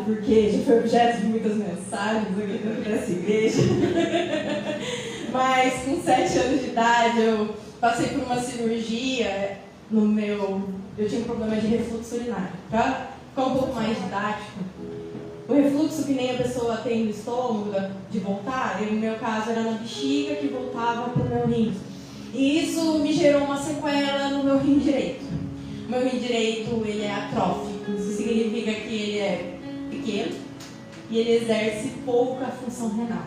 porque já foi objeto de muitas mensagens aqui dentro dessa igreja. Mas com 7 anos de idade eu passei por uma cirurgia eu tinha um problema de refluxo urinário. Para ficar um pouco mais didático, o refluxo que nem a pessoa tem no estômago de voltar, no meu caso era na bexiga que voltava para o meu rim. E isso me gerou uma sequela no meu rim direito. O meu rim direito ele é atrófico, isso significa que ele é pequeno e ele exerce pouca função renal.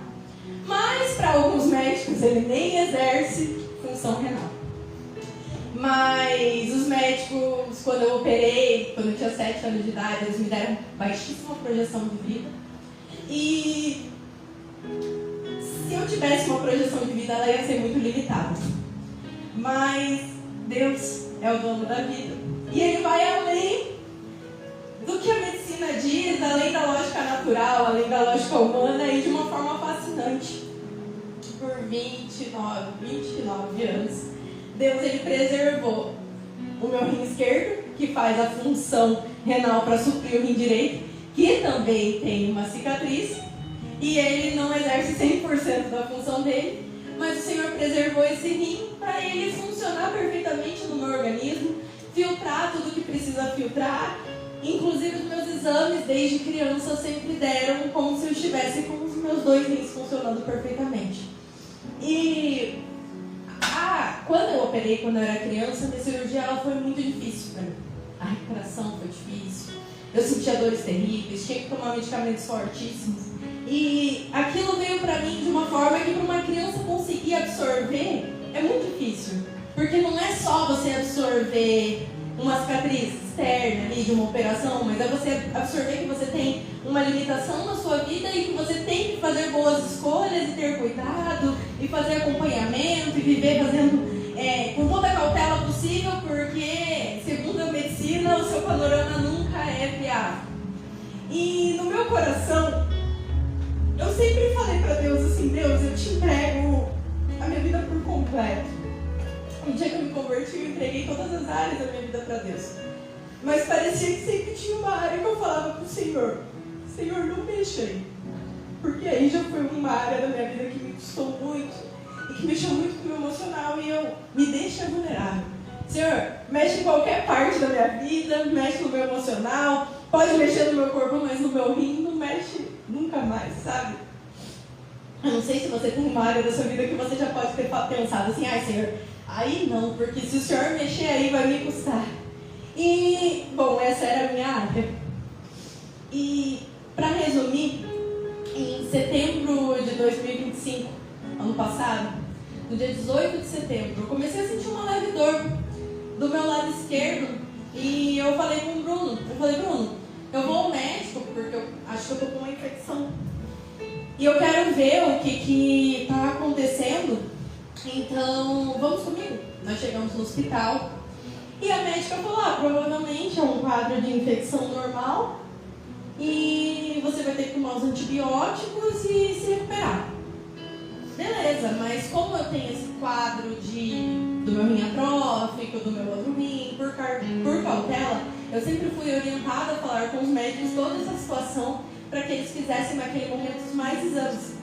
Mas para alguns médicos ele nem exerce função renal. Mas os médicos, quando eu operei, quando eu tinha 7 anos de idade, eles me deram baixíssima projeção de vida. E se eu tivesse uma projeção de vida, ela ia ser muito limitada. Mas Deus é o dono da vida. E Ele vai além do que a medicina diz, além da lógica natural, além da lógica humana, e de uma forma fascinante. Por 29 anos, Deus ele preservou o meu rim esquerdo, que faz a função renal para suprir o rim direito, que também tem uma cicatriz, e ele não exerce 100% da função dele, mas o Senhor preservou esse rim para ele funcionar perfeitamente no meu organismo, filtrar tudo que precisa filtrar, inclusive os meus exames desde criança sempre deram como se eu estivesse com os meus 2 rins funcionando perfeitamente. E quando eu operei, quando eu era criança, a minha cirurgia ela foi muito difícil para mim. A recuperação foi difícil, eu sentia dores terríveis, tinha que tomar medicamentos fortíssimos. E aquilo veio para mim de uma forma que para uma criança conseguir absorver é muito difícil. Porque não é só você absorver uma cicatriz externa ali de uma operação, mas é você absorver que você tem uma limitação na sua vida e que você tem que fazer boas escolhas e ter cuidado e fazer acompanhamento e viver fazendo com toda a cautela possível, porque segundo a medicina o seu panorama nunca é viável. E no meu coração eu sempre falei para Deus assim: Deus, eu te entrego a minha vida por completo. Um dia que eu me converti, eu entreguei todas as áreas da minha vida para Deus. Mas parecia que sempre tinha uma área que eu falava para o Senhor: Senhor, não mexa aí. Porque aí já foi uma área da minha vida que me custou muito e que mexeu muito com o meu emocional e eu me deixa vulnerável. Senhor, mexe em qualquer parte da minha vida, mexe no meu emocional, pode mexer no meu corpo, mas no meu rim não mexe nunca mais, sabe? Eu não sei se você tem uma área da sua vida que você já pode ter pensado assim: ai, Senhor, aí não, porque se o Senhor mexer aí vai me custar. E, bom, essa era a minha área. E, para resumir, em setembro de 2025, ano passado, no dia 18 de setembro, eu comecei a sentir uma leve dor do meu lado esquerdo. E eu falei com o Bruno, Bruno, eu vou ao médico porque eu acho que eu estou com uma infecção. E eu quero ver o que está acontecendo. Então, vamos comigo. Nós chegamos no hospital e a médica falou: provavelmente é um quadro de infecção normal e você vai ter que tomar os antibióticos e se recuperar. Beleza, mas como eu tenho esse quadro do meu rim atrófico, do meu outro rim, por cautela, eu sempre fui orientada a falar com os médicos toda essa situação para que eles fizessem naquele momento os mais exames.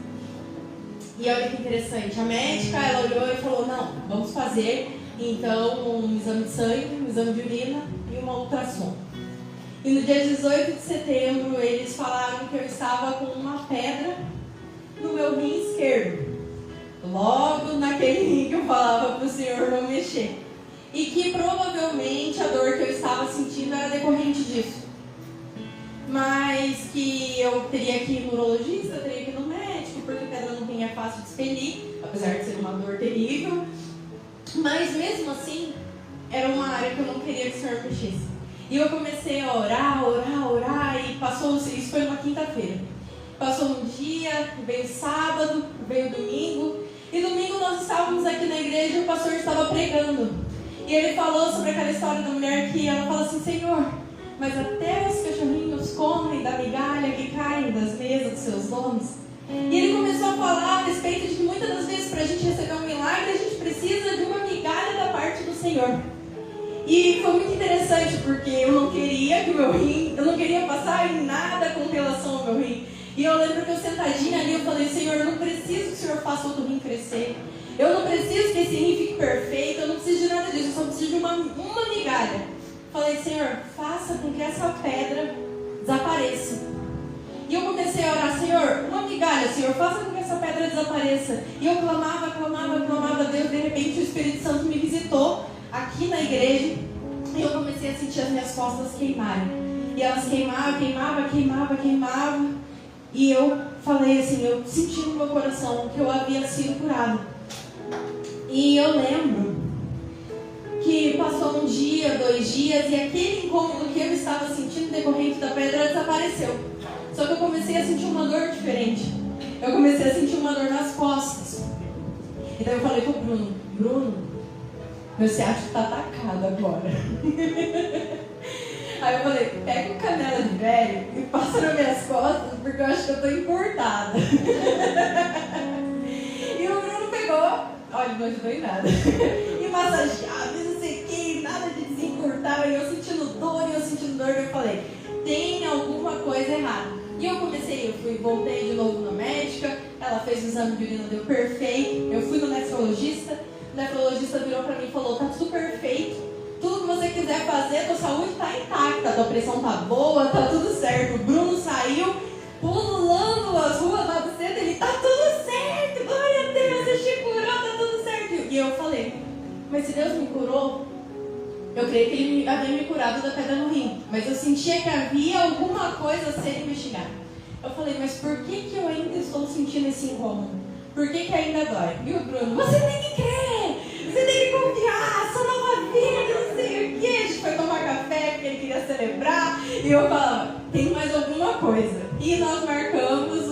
E olha que interessante, a médica ela olhou e falou: não, vamos fazer então um exame de sangue, um exame de urina e uma ultrassom. E no dia 18 de setembro eles falaram que eu estava com uma pedra no meu rim esquerdo, logo naquele rim que eu falava para o Senhor não mexer, e que provavelmente a dor que eu estava sentindo era decorrente disso, mas que eu teria que ir no urologista, teria que ir no médico, porque pedra no rim é fácil de expelir, apesar de ser uma dor terrível. Mas mesmo assim, era uma área que eu não queria que o Senhor mexesse. E eu comecei a orar, e passou, isso foi uma quinta-feira. Passou um dia, veio sábado, veio domingo, e domingo nós estávamos aqui na igreja e o pastor estava pregando. E ele falou sobre aquela história da mulher que ela fala assim: Senhor, mas até os cachorrinhos comem da migalha que cai das mesas dos seus donos. E ele começou a falar a respeito de que muitas das vezes para a gente receber um milagre a gente precisa de uma migalha da parte do Senhor. E foi muito interessante porque eu não queria que o meu rim, eu não queria passar em nada com relação ao meu rim. E eu lembro que eu sentadinha ali, eu falei, Senhor, eu não preciso que o Senhor faça outro rim crescer. Eu não preciso que esse rim fique perfeito, eu não preciso de nada disso, eu só preciso de uma migalha. Falei, Senhor, faça com que essa pedra desapareça. E eu comecei a orar, Senhor, uma migalha, Senhor, faça com que essa pedra desapareça. E eu clamava a Deus, de repente o Espírito Santo me visitou aqui na igreja. E eu comecei a sentir as minhas costas queimarem. E elas queimavam. E eu falei assim, eu senti no meu coração que eu havia sido curado. E eu lembro que passou um dia, 2 dias, e aquele incômodo que eu estava sentindo decorrente da pedra desapareceu. Só que eu comecei a sentir uma dor diferente. Eu comecei a sentir uma dor nas costas. Então eu falei pro Bruno, meu ciático está atacado agora. Aí eu falei, pega um canela de velho e passa nas minhas costas, porque eu acho que eu estou encurtada. E o Bruno pegou, olha, não ajudou em nada. E massageava, não sei o que, nada de desencurtar. E eu sentindo dor, e eu falei, tem alguma coisa errada. E eu voltei de novo na médica, ela fez o exame de urina, deu perfeito. Eu fui no nefrologista, o nefrologista virou pra mim e falou, tá tudo perfeito, tudo que você quiser fazer, tua saúde tá intacta, tua pressão tá boa, tá tudo certo. O Bruno saiu pulando as ruas lá do centro, ele tá tudo certo, glória a Deus, você te curou, tá tudo certo. E eu falei, mas se Deus me curou, eu creio que Ele havia me curado da pedra no rim, mas eu sentia que havia alguma coisa a ser investigada. Eu falei, mas por que eu ainda estou sentindo esse incômodo? Por que ainda dói? E o Bruno, você tem que crer, você tem que confiar, sua nova vida, não sei o que. A gente foi tomar café porque ele queria celebrar, e eu falava, tem mais alguma coisa. E nós marcamos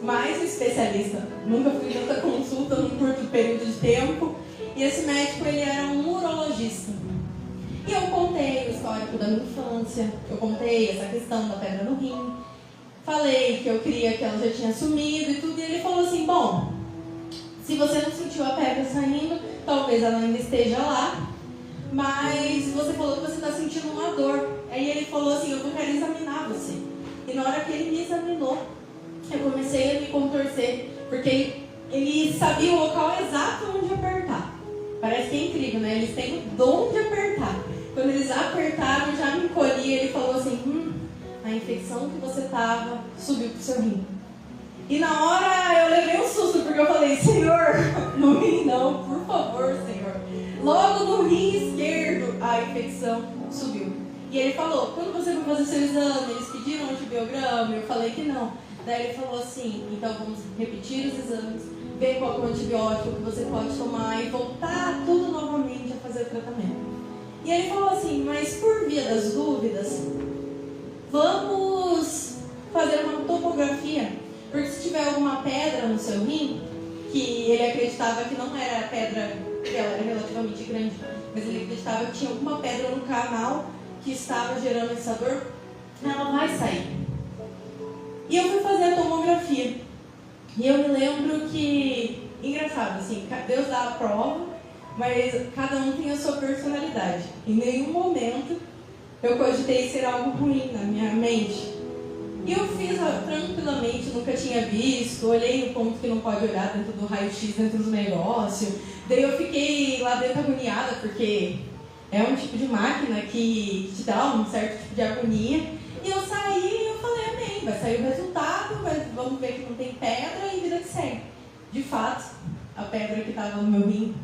mais um especialista. Nunca fui em tanta consulta num curto período de tempo. E esse médico, ele era um urologista. E eu contei o histórico da minha infância, eu contei essa questão da pedra no rim, falei que eu queria que ela já tinha sumido e tudo, e ele falou assim, bom, se você não sentiu a pedra saindo, talvez ela ainda esteja lá, mas você falou que você está sentindo uma dor. Aí ele falou assim, eu quero examinar você. E na hora que ele me examinou, eu comecei a me contorcer, porque ele sabia o local exato onde apertar. Parece que é incrível, né? Eles têm o dom de apertar. Quando eles apertaram, já me encolhi. Ele falou assim, a infecção que você estava subiu pro seu rim. E na hora eu levei um susto, porque eu falei, Senhor, no rim não, por favor, Senhor. Logo no rim esquerdo, a infecção subiu. E ele falou, quando você foi fazer seu exame, eles pediram um antibiograma? Eu falei que não. Daí ele falou assim, então vamos repetir os exames, ver qual é o antibiótico que você pode tomar e voltar tudo novamente a fazer o tratamento. E ele falou assim, mas por via das dúvidas, vamos fazer uma tomografia, porque se tiver alguma pedra no seu rim, que ele acreditava que não era pedra, porque ela era relativamente grande, mas ele acreditava que tinha alguma pedra no canal que estava gerando essa dor, ela vai sair. E eu fui fazer a tomografia. E eu me lembro que, engraçado, assim, Deus dá a prova, mas cada um tem a sua personalidade. Em nenhum momento eu cogitei ser algo ruim na minha mente. E eu fiz tranquilamente, nunca tinha visto, olhei no ponto que não pode olhar dentro do raio-x, dentro do negócio. Daí eu fiquei lá dentro agoniada, porque é um tipo de máquina que te dá um certo tipo de agonia. E eu saí e eu falei, amém, vai sair o resultado, vamos ver que não tem pedra e vida que segue. De fato, a pedra que estava no meu rim,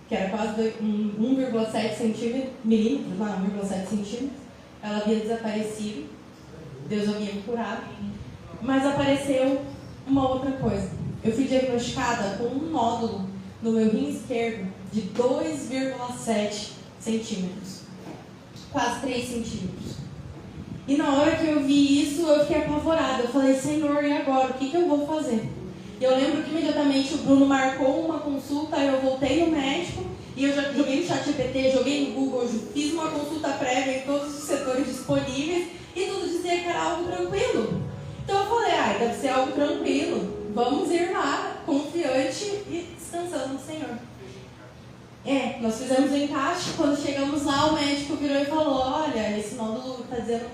que era quase 1,7 milímetros, não, 1,7 centímetros, ela havia desaparecido, Deus havia me curado, mas apareceu uma outra coisa. Eu fui diagnosticada com um nódulo no meu rim esquerdo de 2,7 centímetros, quase 3 centímetros. E na hora que eu vi isso, eu fiquei apavorada. Eu falei, Senhor, e agora? O que eu vou fazer? E eu lembro que imediatamente o Bruno marcou uma consulta, eu voltei no médico, e eu já joguei no ChatGPT, joguei no Google, fiz uma consulta prévia em todos os setores disponíveis, e tudo dizia que era algo tranquilo. Então eu falei, deve ser algo tranquilo, vamos ir lá, confiante e descansando no Senhor. Nós fizemos o encaixe. Quando chegamos lá, o médico virou e falou: olha, esse nódulo está dizendo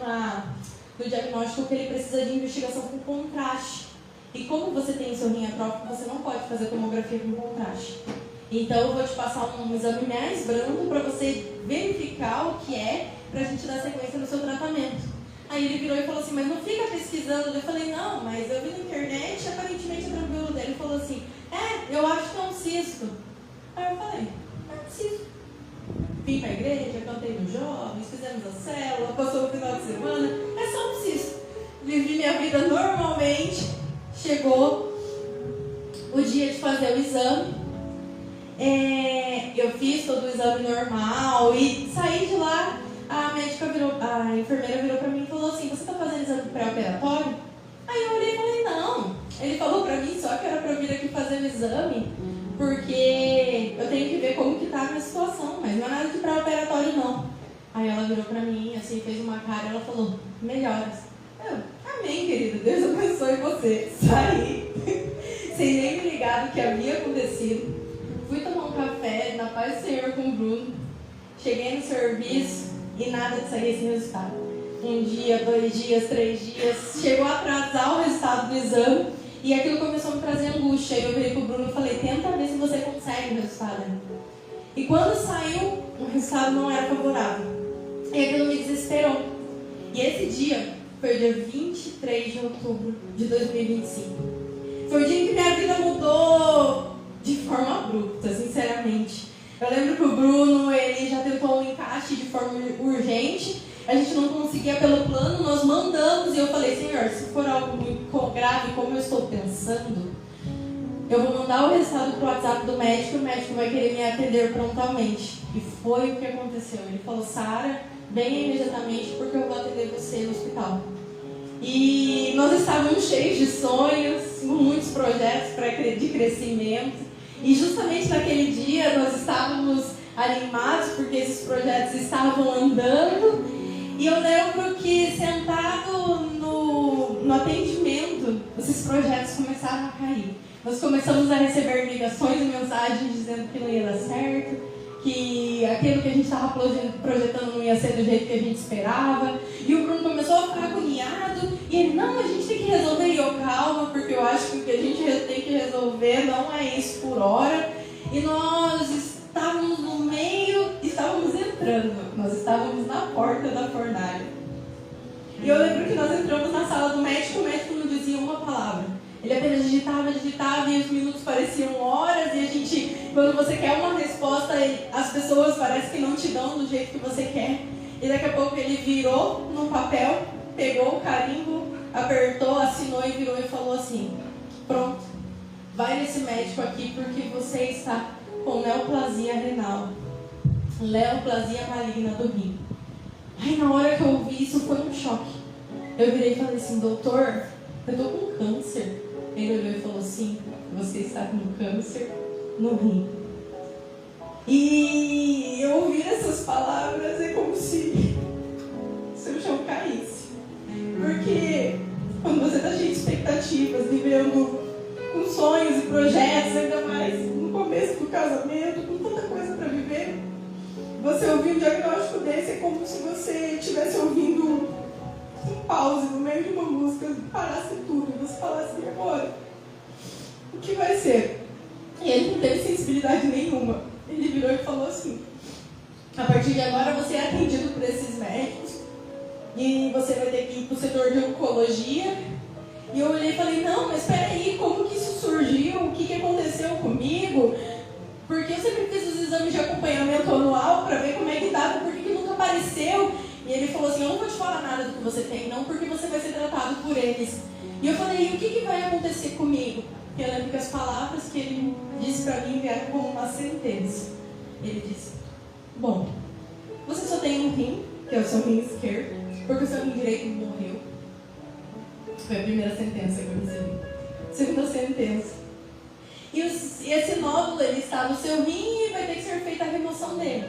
no diagnóstico que ele precisa de investigação com contraste. E como você tem o seu rim atrófico, você não pode fazer tomografia com contraste. Então eu vou te passar um exame mais brando para você verificar o que é, para a gente dar sequência no seu tratamento. Aí ele virou e falou assim: mas não fica pesquisando. Eu falei: não, mas eu vi na internet, aparentemente é tranquilo dele. Ele falou assim: eu acho que é um cisto. Aí eu falei: é um cisto. Vim para a igreja, cantei nos jovens, fizemos a célula, passou o final de semana, é só um cisto. Vivi minha vida normalmente. Chegou o dia de fazer o exame. Eu fiz todo o exame normal e saí de lá. A enfermeira virou pra mim e falou assim: você tá fazendo exame pré-operatório? Aí eu olhei e falei: não. Ele falou pra mim só que era pra vir aqui fazer o exame, porque eu tenho que ver como que tá a minha situação, mas não é nada de pré-operatório não. Aí ela virou pra mim, assim, fez uma cara e ela falou: melhoras. Amém, querido, Deus abençoe você. Saí, sem nem me ligar do que havia acontecido. Fui tomar um café, na paz do Senhor, com o Bruno. Cheguei no serviço e nada de sair sem resultado. 1 dia, 2 dias, 3 dias. Chegou a atrasar o resultado do exame e aquilo começou a me trazer angústia. Aí eu virei pro Bruno e falei: tenta ver se você consegue o resultado. E quando saiu, o resultado não era favorável. E aquilo me desesperou. E esse dia foi o dia 23 de outubro de 2025. Foi o dia em que minha vida mudou de forma abrupta, sinceramente. Eu lembro que o Bruno, ele já tentou um encaixe de forma urgente. A gente não conseguia pelo plano, nós mandamos. E eu falei: Senhor, se for algo muito grave como eu estou pensando, eu vou mandar o resultado pro WhatsApp do médico. O médico vai querer me atender prontamente. E foi o que aconteceu. Ele falou: Sara, venha imediatamente porque eu vou atender você no hospital. E nós estávamos cheios de sonhos, com muitos projetos de crescimento. E justamente naquele dia nós estávamos animados porque esses projetos estavam andando. E eu lembro que sentado no atendimento, esses projetos começaram a cair. Nós começamos a receber ligações e mensagens dizendo que não ia dar certo, que aquilo que a gente estava projetando não ia ser do jeito que a gente esperava. E o Bruno começou a ficar agoniado. E ele: não, a gente tem que resolver. E eu: calma, porque eu acho que o que a gente tem que resolver não é isso por hora. E nós estávamos no meio, estávamos entrando. Nós estávamos na porta da fornalha. E eu lembro que nós entramos na sala do médico. O médico não dizia uma palavra. Ele apenas digitava e os minutos pareciam horas. E a gente, quando você quer uma resposta, as pessoas parecem que não te dão do jeito que você quer. E daqui a pouco ele virou no papel, pegou o carimbo, apertou, assinou e virou e falou assim: pronto, vai nesse médico aqui porque você está com neoplasia renal, neoplasia maligna do rim. Aí na hora que eu ouvi isso foi um choque. Eu virei e falei assim: doutor, eu estou com câncer. Ele olhou e falou: sim, você está com câncer no rim. E eu ouvi essas palavras, é como se o chão caísse. Porque quando você está cheio de expectativas, vivendo com sonhos e projetos, ainda mais no começo do casamento, com tanta coisa para viver, você ouvir um diagnóstico desse é como se você estivesse ouvindo um pause no meio de uma música, parasse tudo e você falasse: e agora? O que vai ser? E ele não teve sensibilidade nenhuma. Ele virou e falou assim: a partir de agora você é atendido por esses médicos e você vai ter que ir para o setor de oncologia. E eu olhei e falei: não, mas espera aí, como que isso surgiu? O que aconteceu comigo? Porque eu sempre fiz os exames de acompanhamento anual para ver como é que estava, por que nunca apareceu? E ele falou assim: eu não vou te falar nada do que você tem, não, porque você vai ser tratado por eles. E eu falei: e o que vai acontecer comigo? E eu lembro que as palavras que ele disse para mim vieram como uma sentença. Ele disse: bom, você só tem um rim, que é o seu rim esquerdo, porque o seu rim direito morreu. Foi a primeira sentença que eu recebi. Segunda sentença: e esse nódulo, ele está no seu rim e vai ter que ser feita a remoção dele.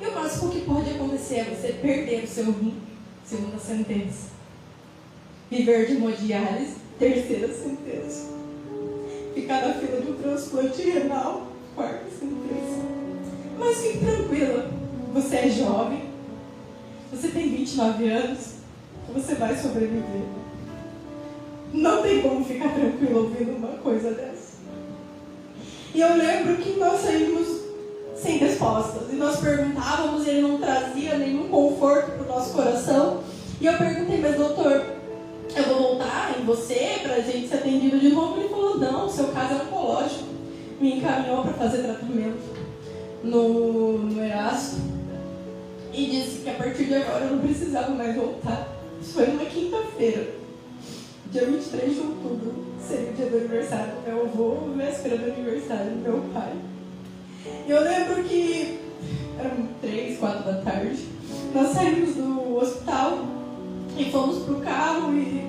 E o máximo que pode acontecer é você perder o seu rim. Segunda sentença. Viver de hemodiálise. Terceira sentença. Ficar na fila de um transplante renal. Quarta sentença. mas fique tranquila, você é jovem, você tem 29 anos, você vai sobreviver. Não tem como ficar tranquila ouvindo uma coisa dessa. E eu lembro que nós saímos sem respostas. E nós perguntávamos e ele não trazia nenhum conforto para o nosso coração. E eu perguntei, mas doutor, eu vou voltar em você para a gente ser atendido de novo? Ele falou, não, seu caso é oncológico. Me encaminhou para fazer tratamento no Erasto. E disse que a partir de agora eu não precisava mais voltar. Isso foi numa quinta-feira. Dia 23 de outubro seria o dia do aniversário do meu avô, véspera do aniversário do meu pai. E eu lembro que eram 3, 4 da tarde. Nós saímos do hospital e fomos pro carro e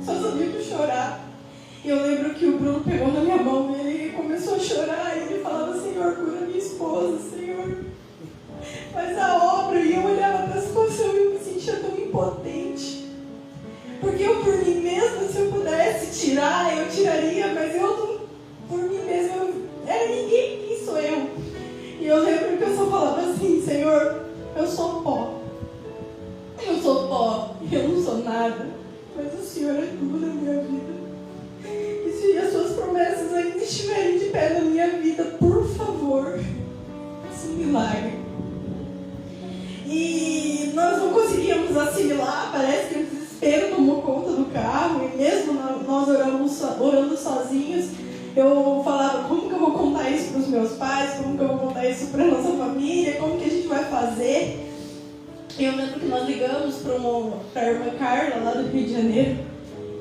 só sabíamos chorar. E eu lembro que o Bruno pegou na minha mão e ele começou a chorar. E ele falava, Senhor, cura minha esposa, Senhor, faz a obra. E eu olhava para a situação e eu me sentia tão impotente. Porque eu, por mim mesma, se eu pudesse tirar, eu tiraria, mas eu não, por mim mesma, era ninguém, quem sou eu? E eu lembro que eu só falava assim, Senhor, eu sou pó. Eu sou pó, eu não sou nada, mas o Senhor é tudo na minha vida. E se as suas promessas ainda estiverem de pé na minha vida, por favor, faça um milagre. E nós não conseguíamos assimilar, parece que o desespero tomou conta do carro, e mesmo nós orando sozinhos, eu falava, como que eu vou contar isso para os meus pais, como que eu vou contar isso para a nossa família, como que a gente vai fazer? E eu lembro que nós ligamos para a irmã Carla, lá do Rio de Janeiro.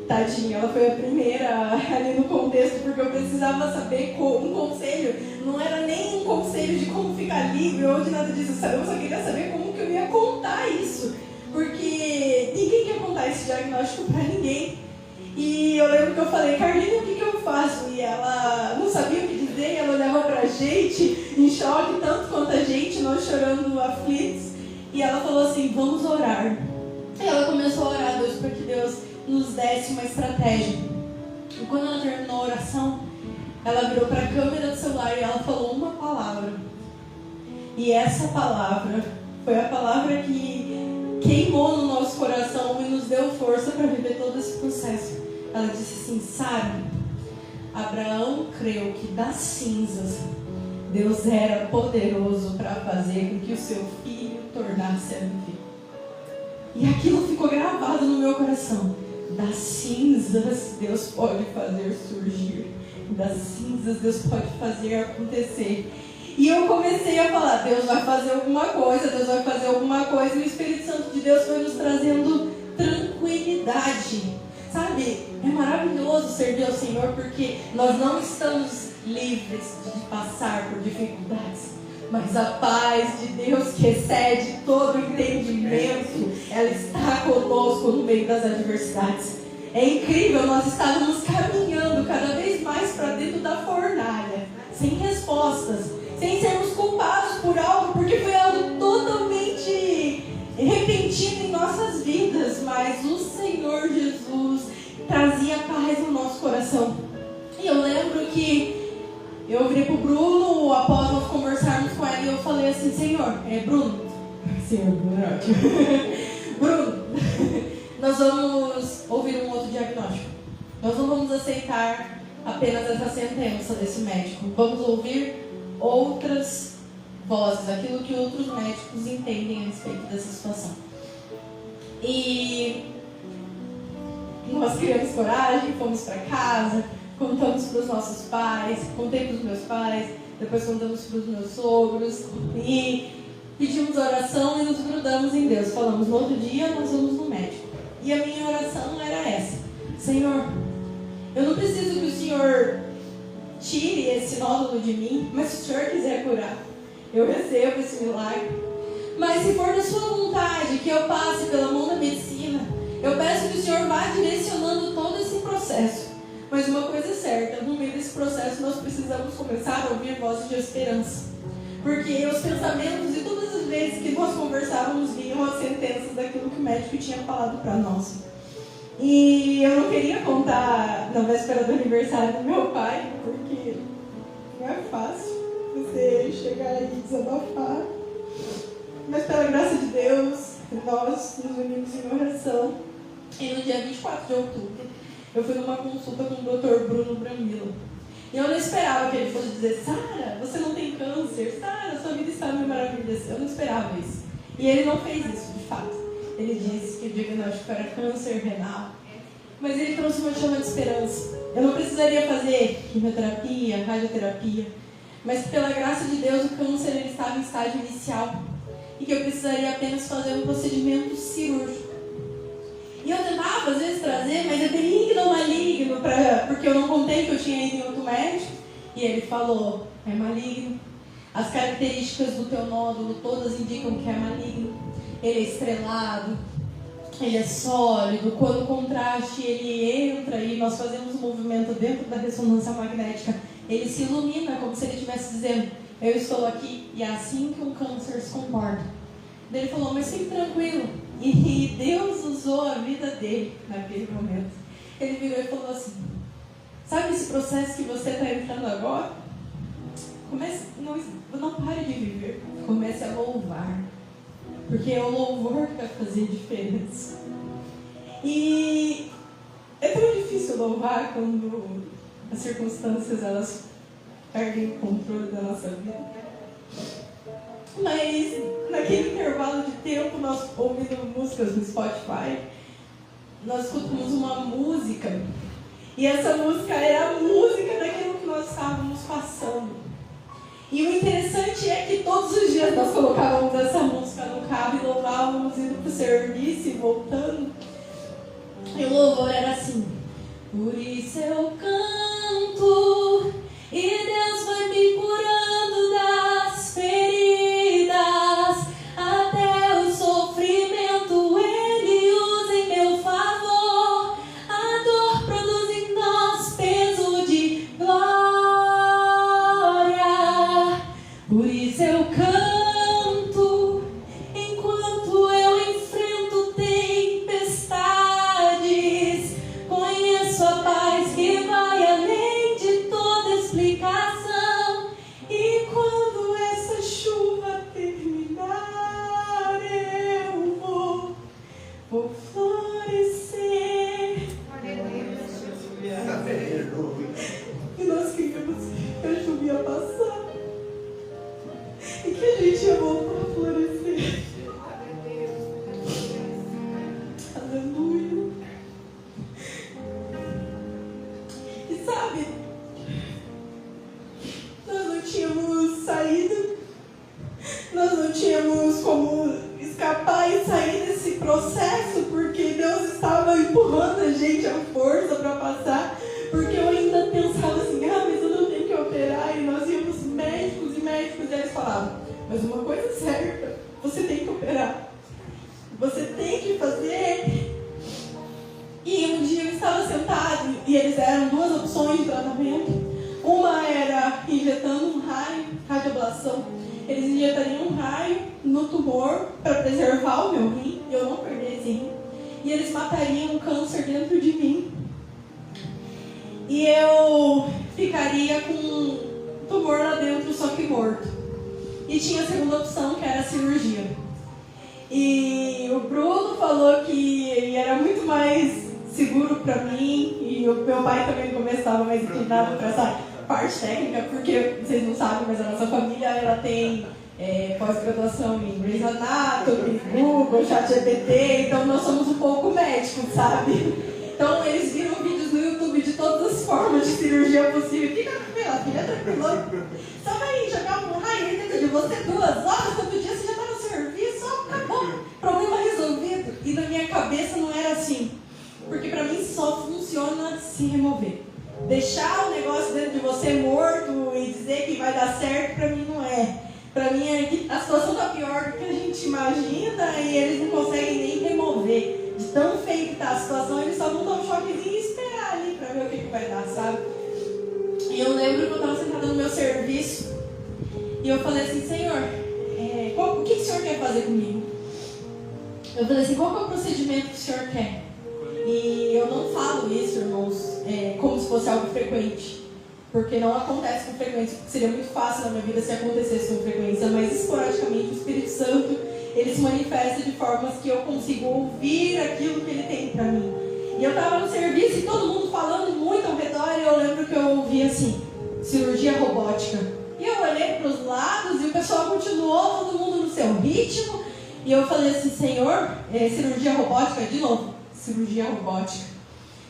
Tadinha, ela foi a primeira ali no contexto, porque eu precisava saber um conselho. Não era nem um conselho de como ficar livre ou de nada disso. Eu só queria saber como que eu ia contar isso. Porque ninguém quer contar esse diagnóstico pra ninguém. E eu lembro que eu falei, Carlinha, o que eu faço? E ela não sabia o que dizer, ela olhava pra gente em choque, tanto quanto a gente, nós chorando aflitos. E ela falou assim, vamos orar. E ela começou a orar a Deus para que Deus nos desse uma estratégia. E quando ela terminou a oração, ela virou para a câmera do celular e ela falou uma palavra. E essa palavra foi a palavra que queimou no nosso coração e nos deu força para viver todo esse processo. Ela disse assim, sabe, Abraão creu que das cinzas Deus era poderoso para fazer com que o seu filho tornasse a viver. E aquilo ficou gravado no meu coração. Das cinzas Deus pode fazer surgir. Das cinzas Deus pode fazer acontecer. E eu comecei a falar, Deus vai fazer alguma coisa, Deus vai fazer alguma coisa. E o Espírito Santo de Deus foi nos trazendo tranquilidade. Sabe, é maravilhoso servir ao Senhor, porque nós não estamos livres de passar por dificuldades. Mas a paz de Deus, que excede todo entendimento, ela está conosco no meio das adversidades. É incrível, nós estávamos caminhando cada vez mais para dentro da fornalha, sem respostas, sem sermos culpados por algo, porque foi algo totalmente repentino em nossas vidas, mas o Senhor Jesus trazia paz no nosso coração. E eu lembro que eu virei pro Bruno, após nós conversarmos com ele, eu falei assim, Senhor, Bruno, é ótimo. Bruno, nós vamos ouvir um outro diagnóstico. Nós não vamos aceitar apenas essa sentença desse médico. Vamos ouvir outras vozes, aquilo que outros médicos entendem a respeito dessa situação. E nós criamos coragem, fomos para casa, contamos para os nossos pais, contei para os meus pais, depois contamos para os meus sogros e pedimos oração e nos grudamos em Deus. Falamos, no outro dia nós vamos no médico. E a minha oração era essa: Senhor, eu não preciso que o Senhor tire esse nódulo de mim, mas se o Senhor quiser curar, eu recebo esse milagre. Mas se for da sua vontade que eu passe pela mão da medicina, eu peço que o Senhor vá direcionando todo esse processo. Mas uma coisa é certa, no meio desse processo nós precisamos começar a ouvir vozes de esperança. Porque os pensamentos e todas as vezes que nós conversávamos vinham as sentenças daquilo que o médico tinha falado para nós. E eu não queria contar na véspera do aniversário do meu pai, porque não é fácil. você chegar e desabafar. Mas pela graça de Deus, nós nos unimos em oração. E no dia 24 de outubro, eu fui numa consulta com o Dr. Bruno Bramila. E eu não esperava que ele fosse dizer: Sara, você não tem câncer. Sara, sua vida está mil maravilhas. Eu não esperava isso. E ele não fez isso, de fato. Ele disse que o diagnóstico era câncer renal. Mas ele trouxe uma chama de esperança. Eu não precisaria fazer quimioterapia, radioterapia. Mas pela graça de Deus, o câncer ele estava em estágio inicial. E que eu precisaria apenas fazer um procedimento cirúrgico. E eu tentava, às vezes, trazer, mas é benigno ou maligno, porque eu não contei que eu tinha ido em outro médico. E ele falou: é maligno. As características do teu nódulo todas indicam que é maligno. Ele é estrelado, ele é sólido. Quando o contraste ele entra e nós fazemos um movimento dentro da ressonância magnética, ele se ilumina, como se ele estivesse dizendo: eu estou aqui, e é assim que um câncer se comporta. Ele falou: mas fique tranquilo. E Deus usou a vida dele naquele momento. Ele virou e falou assim: sabe esse processo que você está entrando agora? Não pare de viver, comece a louvar, porque é o louvor que vai fazer diferença. E é tão difícil louvar quando as circunstâncias elas perdem o controle da nossa vida. Mas naquele intervalo de tempo, nós ouvindo músicas no Spotify, nós escutamos uma música, e essa música era a música daquilo que nós estávamos passando. E o interessante é que todos os dias nós colocávamos essa música no carro e louvávamos indo para o serviço e voltando. E o louvor era assim: por isso eu canto, e Deus vai me curando das feridas, até o sofrimento Ele usa em meu favor, a dor produz em nós peso de glória. Por isso eu canto, enquanto eu enfrento tempestades, conheço a paz que vai além de toda explicação. E quando essa chuva terminar, eu vou florescer. E nós queríamos que a chuva ia passar e que a gente ia voltar a florescer. Aleluia. E sabe, nós não tínhamos saída, nós não tínhamos como escapar e sair desse processo, porque Deus estava empurrando a gente à força para passar, porque eu ainda pensava assim: mas eu não tenho que operar. E nós íamos médicos e médicos, e eles falavam: mas uma coisa é certa, você tem que operar, você tem que fazer. E um dia eu estava sentado e eles deram duas opções de tratamento. Uma era injetando um raio, radioablação. Eles injetariam um raio no tumor para preservar o meu rim, e eu não perder esse rim. E eles matariam o câncer dentro de mim. E eu ficaria com um tumor lá dentro, só que morto. E tinha a segunda opção, que era a cirurgia. E o Bruno falou que era muito mais seguro para mim, e o meu pai também começava mais inclinado para essa parte técnica, porque vocês não sabem, mas a nossa família ela tem pós-graduação em Grey's Anatomy, Google, ChatGPT, então nós somos um pouco médicos, sabe? Então eles viram vídeos no YouTube de todas as formas de cirurgia possível. Fica tranquila, filha, tranquila. Só vai jogar um raio dentro de você 2 horas, todo dia você já está no serviço, acabou. Problema resolvido. E na minha cabeça não era assim. Porque pra mim só funciona se remover. Deixar o negócio dentro de você morto e dizer que vai dar certo, pra mim não é. Pra mim é que a situação tá pior do que a gente imagina e eles não conseguem nem remover. De tão feio que tá a situação, eles só vão dar um choquezinho e esperar ali pra ver o que vai dar, sabe? E eu lembro que eu tava sentada no meu serviço e eu falei assim: Senhor, o que o Senhor quer fazer comigo? Eu falei assim: qual que é o procedimento que o Senhor quer? E eu não falo isso, irmãos, como se fosse algo frequente. porque não acontece com frequência. Seria muito fácil na minha vida se acontecesse com frequência, mas esporadicamente o Espírito Santo, ele se manifesta de formas que eu consigo ouvir aquilo que ele tem para mim. E eu estava no serviço e todo mundo falando muito ao redor, e eu lembro que eu ouvi assim, cirurgia robótica. E eu olhei para os lados e o pessoal continuou, todo mundo no seu ritmo. E eu falei assim, Senhor, cirurgia robótica? De novo, cirurgia robótica.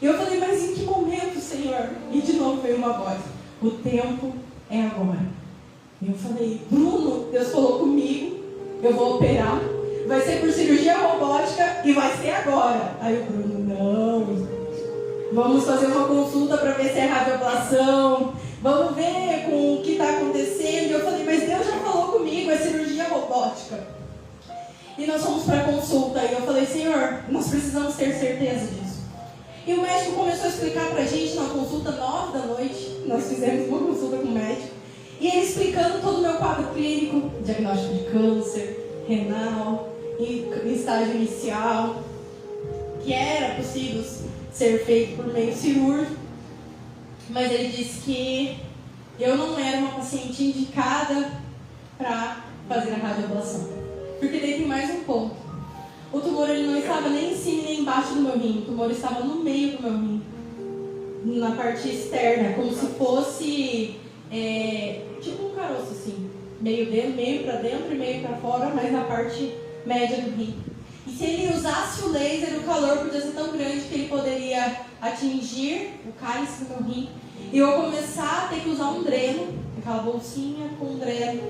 E eu falei, mas em que momento, Senhor? E de novo veio uma voz, o tempo é agora. E eu falei, Bruno, Deus falou comigo, eu vou operar, vai ser por cirurgia robótica e vai ser agora. Aí o Bruno, não, vamos fazer uma consulta para ver se é radioablação, vamos ver com o que está acontecendo. E eu falei, mas Deus já falou comigo, é cirurgia robótica. E nós fomos para a consulta e eu falei, Senhor, nós precisamos ter certeza disso. E o médico começou a explicar para a gente na consulta 9 da noite, nós fizemos uma consulta com o médico, e ele explicando todo o meu quadro clínico, diagnóstico de câncer, renal, em estágio inicial, que era possível ser feito por meio cirúrgico, mas ele disse que eu não era uma paciente indicada para fazer a radioablação. Porque daí tem mais um ponto. O tumor ele não estava nem em cima nem embaixo do meu rim, o tumor estava no meio do meu rim, na parte externa, como se fosse tipo um caroço assim, meio para dentro e meio para fora, mas na parte média do rim. E se ele usasse o laser, o calor podia ser tão grande que ele poderia atingir o cálice do meu rim e eu começar a ter que usar um dreno, aquela bolsinha com um dreno,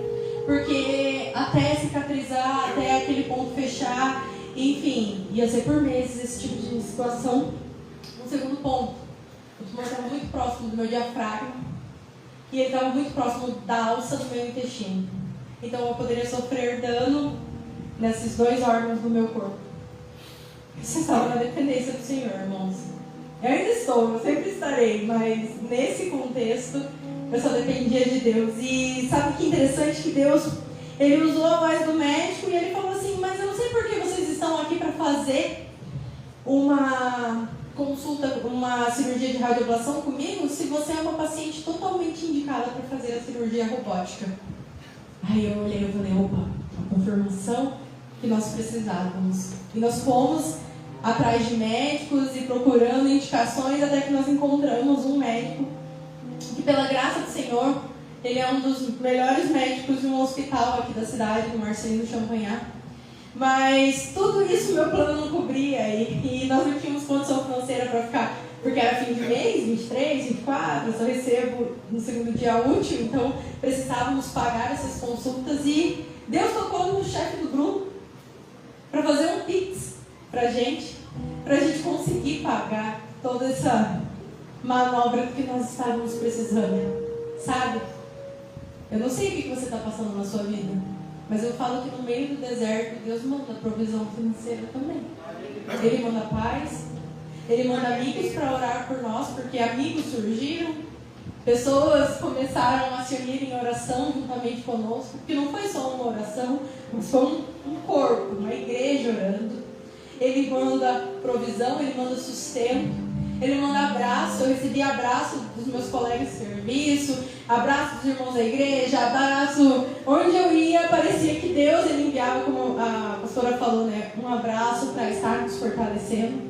porque até cicatrizar, até aquele ponto fechar, enfim, ia ser por meses esse tipo de situação. Um segundo ponto, o tumor estava muito próximo do meu diafragma e ele estava muito próximo da alça do meu intestino. Então eu poderia sofrer dano nesses dois órgãos do meu corpo. Você estava na dependência do Senhor, irmãos. Eu ainda estou, eu sempre estarei, mas nesse contexto eu só dependia de Deus. E sabe que interessante que Deus, ele usou a voz do médico e ele falou assim, mas eu não sei por que vocês estão aqui para fazer uma consulta, uma cirurgia de radioablação comigo, se você é uma paciente totalmente indicada para fazer a cirurgia robótica. Aí eu olhei e falei, opa, a confirmação que nós precisávamos. E nós fomos atrás de médicos e procurando indicações até que nós encontramos um médico que, pela graça do Senhor, ele é um dos melhores médicos de um hospital aqui da cidade, do Marcelino Champagnat. Mas tudo isso meu plano não cobria e nós não tínhamos condição financeira para ficar, porque era fim de mês, 23, 24, eu só recebo no segundo dia útil, então precisávamos pagar essas consultas e Deus tocou no chefe do grupo para fazer um Pix para gente conseguir pagar toda essa manobra que nós estávamos precisando, sabe? Eu não sei o que você está passando na sua vida, mas eu falo que no meio do deserto Deus manda provisão financeira também. Ele manda paz, Ele manda amigos para orar por nós, porque amigos surgiram, pessoas começaram a se unir em oração juntamente conosco, porque não foi só uma oração, mas foi um corpo, uma igreja orando. Ele manda provisão, Ele manda sustento, Ele manda abraço. Eu recebi abraço dos meus colegas de serviço, abraço dos irmãos da igreja, abraço onde eu ia, parecia que Deus Ele enviava, como a pastora falou, né, um abraço para estar nos fortalecendo.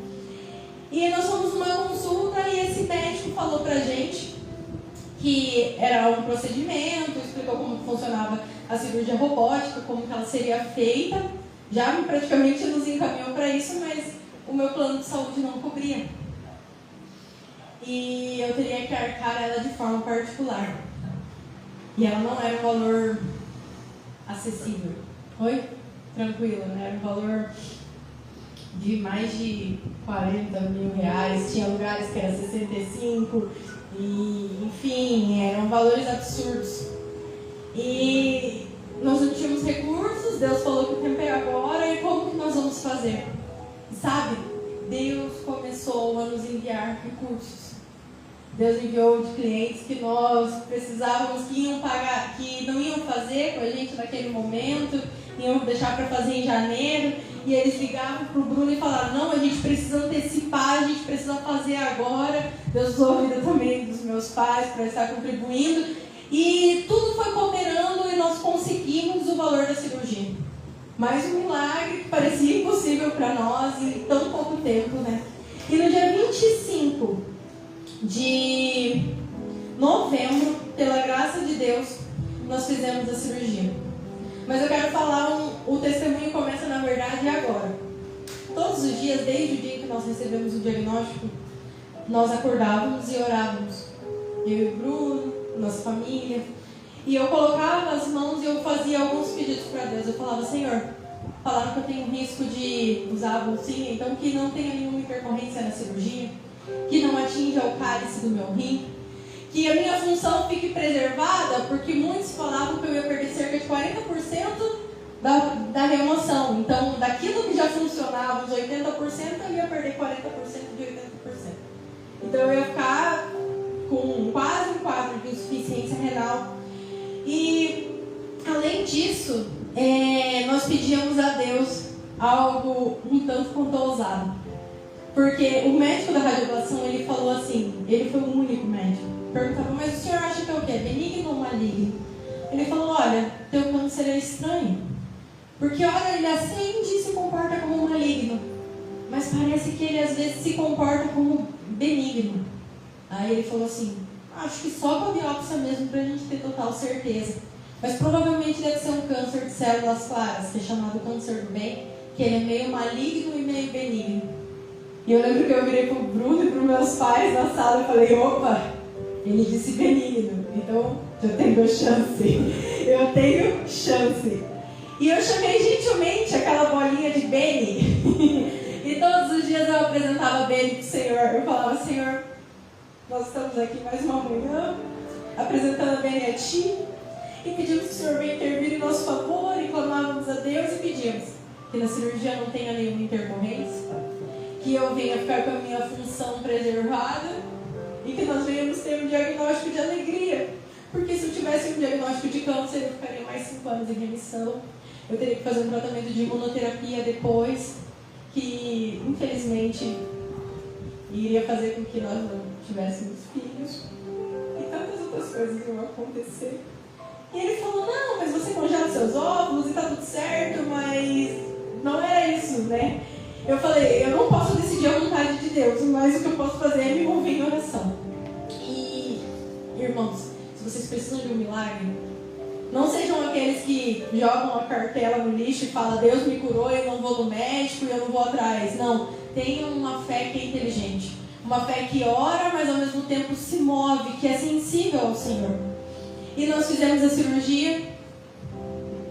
E nós fomos numa consulta e esse médico falou pra gente que era um procedimento, explicou como funcionava a cirurgia robótica, como que ela seria feita. Já praticamente nos encaminhou para isso, mas o meu plano de saúde não cobria. E eu teria que arcar ela de forma particular. E ela não era um valor acessível. Oi? Tranquilo, né? Era um valor de mais de 40 mil reais. Tinha lugares que era 65. E, enfim, eram valores absurdos. E nós não tínhamos recursos. Deus falou que o tempo é agora. E como que nós vamos fazer? Sabe? Deus começou a nos enviar recursos. Deus enviou de clientes que nós precisávamos, que iam pagar, que não iam fazer com a gente naquele momento, iam deixar para fazer em janeiro, e eles ligavam para o Bruno e falaram, não, a gente precisa antecipar, a gente precisa fazer agora. Deus usou a vida também dos meus pais para estar contribuindo, e tudo foi cooperando e nós conseguimos o valor da cirurgia. Mais um milagre que parecia impossível para nós em tão pouco tempo, né? E no dia 25 de novembro, pela graça de Deus, nós fizemos a cirurgia. Mas eu quero falar, o testemunho começa na verdade agora. Todos os dias, desde o dia que nós recebemos o diagnóstico, nós acordávamos e orávamos. Eu e o Bruno, nossa família. E eu colocava as mãos e eu fazia alguns pedidos para Deus. Eu falava, Senhor, falaram que eu tenho risco de usar a bolsinha, então que não tenha nenhuma intercorrência na cirurgia, que não atinja o cálice do meu rim, que a minha função fique preservada, porque muitos falavam que eu ia perder cerca de 40% da remoção. Então, daquilo que já funcionava, os 80%, eu ia perder 40% de 80%. Então, eu ia ficar com quase um quadro de insuficiência renal. E, além disso, nós pedíamos a Deus algo um tanto quanto ousado. Porque o médico da radioablação, ele falou assim, ele foi o único médico. Perguntava, mas o senhor acha que é o quê? Benigno ou maligno? Ele falou, olha, teu câncer é estranho. Porque, olha, ele acende e se comporta como maligno. Mas parece que ele às vezes se comporta como benigno. Aí ele falou assim, acho que só com a biópsia mesmo pra gente ter total certeza. Mas provavelmente deve ser um câncer de células claras, que é chamado câncer do bem, que ele é meio maligno e meio benigno. E eu lembro que eu virei pro Bruno e pros meus pais na sala e falei, opa, ele disse benigno, então eu tenho chance. Eu tenho chance. E eu chamei gentilmente aquela bolinha de Beni. E todos os dias eu apresentava Beni pro Senhor. Eu falava, Senhor, nós estamos aqui mais uma manhã, apresentando a Beni a Ti, e pedimos que o Senhor venha intervir em nosso favor, e clamávamos a Deus e pedimos que na cirurgia não tenha nenhuma intercorrência, que eu venha ficar com a minha função preservada, e que nós venhamos ter um diagnóstico de alegria. Porque se eu tivesse um diagnóstico de câncer, eu ficaria mais 5 anos em remissão. Eu teria que fazer um tratamento de imunoterapia depois, que infelizmente iria fazer com que nós não tivéssemos filhos. E tantas outras coisas iam acontecer. E ele falou, não, mas você congela seus óvulos e tá tudo certo, mas não era isso, né? Eu falei, eu não posso decidir a vontade de Deus, mas o que eu posso fazer é me envolver em oração. E, irmãos, se vocês precisam de um milagre, não sejam aqueles que jogam a cartela no lixo e falam, Deus me curou, eu não vou no médico e eu não vou atrás. Não, tenham uma fé que é inteligente. Uma fé que ora, mas ao mesmo tempo se move, que é sensível ao Senhor. E nós fizemos a cirurgia,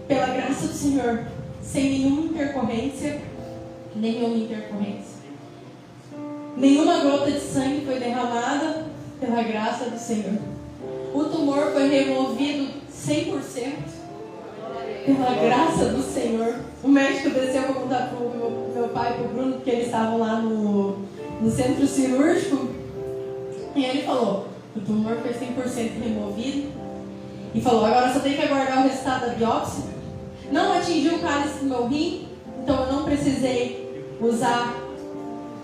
pela graça do Senhor, sem nenhuma intercorrência. Nenhuma gota de sangue foi derramada, pela graça do Senhor. O tumor foi removido 100%, pela graça do Senhor. O médico desceu para contar para o meu pai e para o Bruno, porque eles estavam lá no centro cirúrgico, e ele falou, o tumor foi 100% removido, e falou, agora só tem que aguardar o resultado da biópsia. Não atingiu o cálice do meu rim, então eu não precisei usar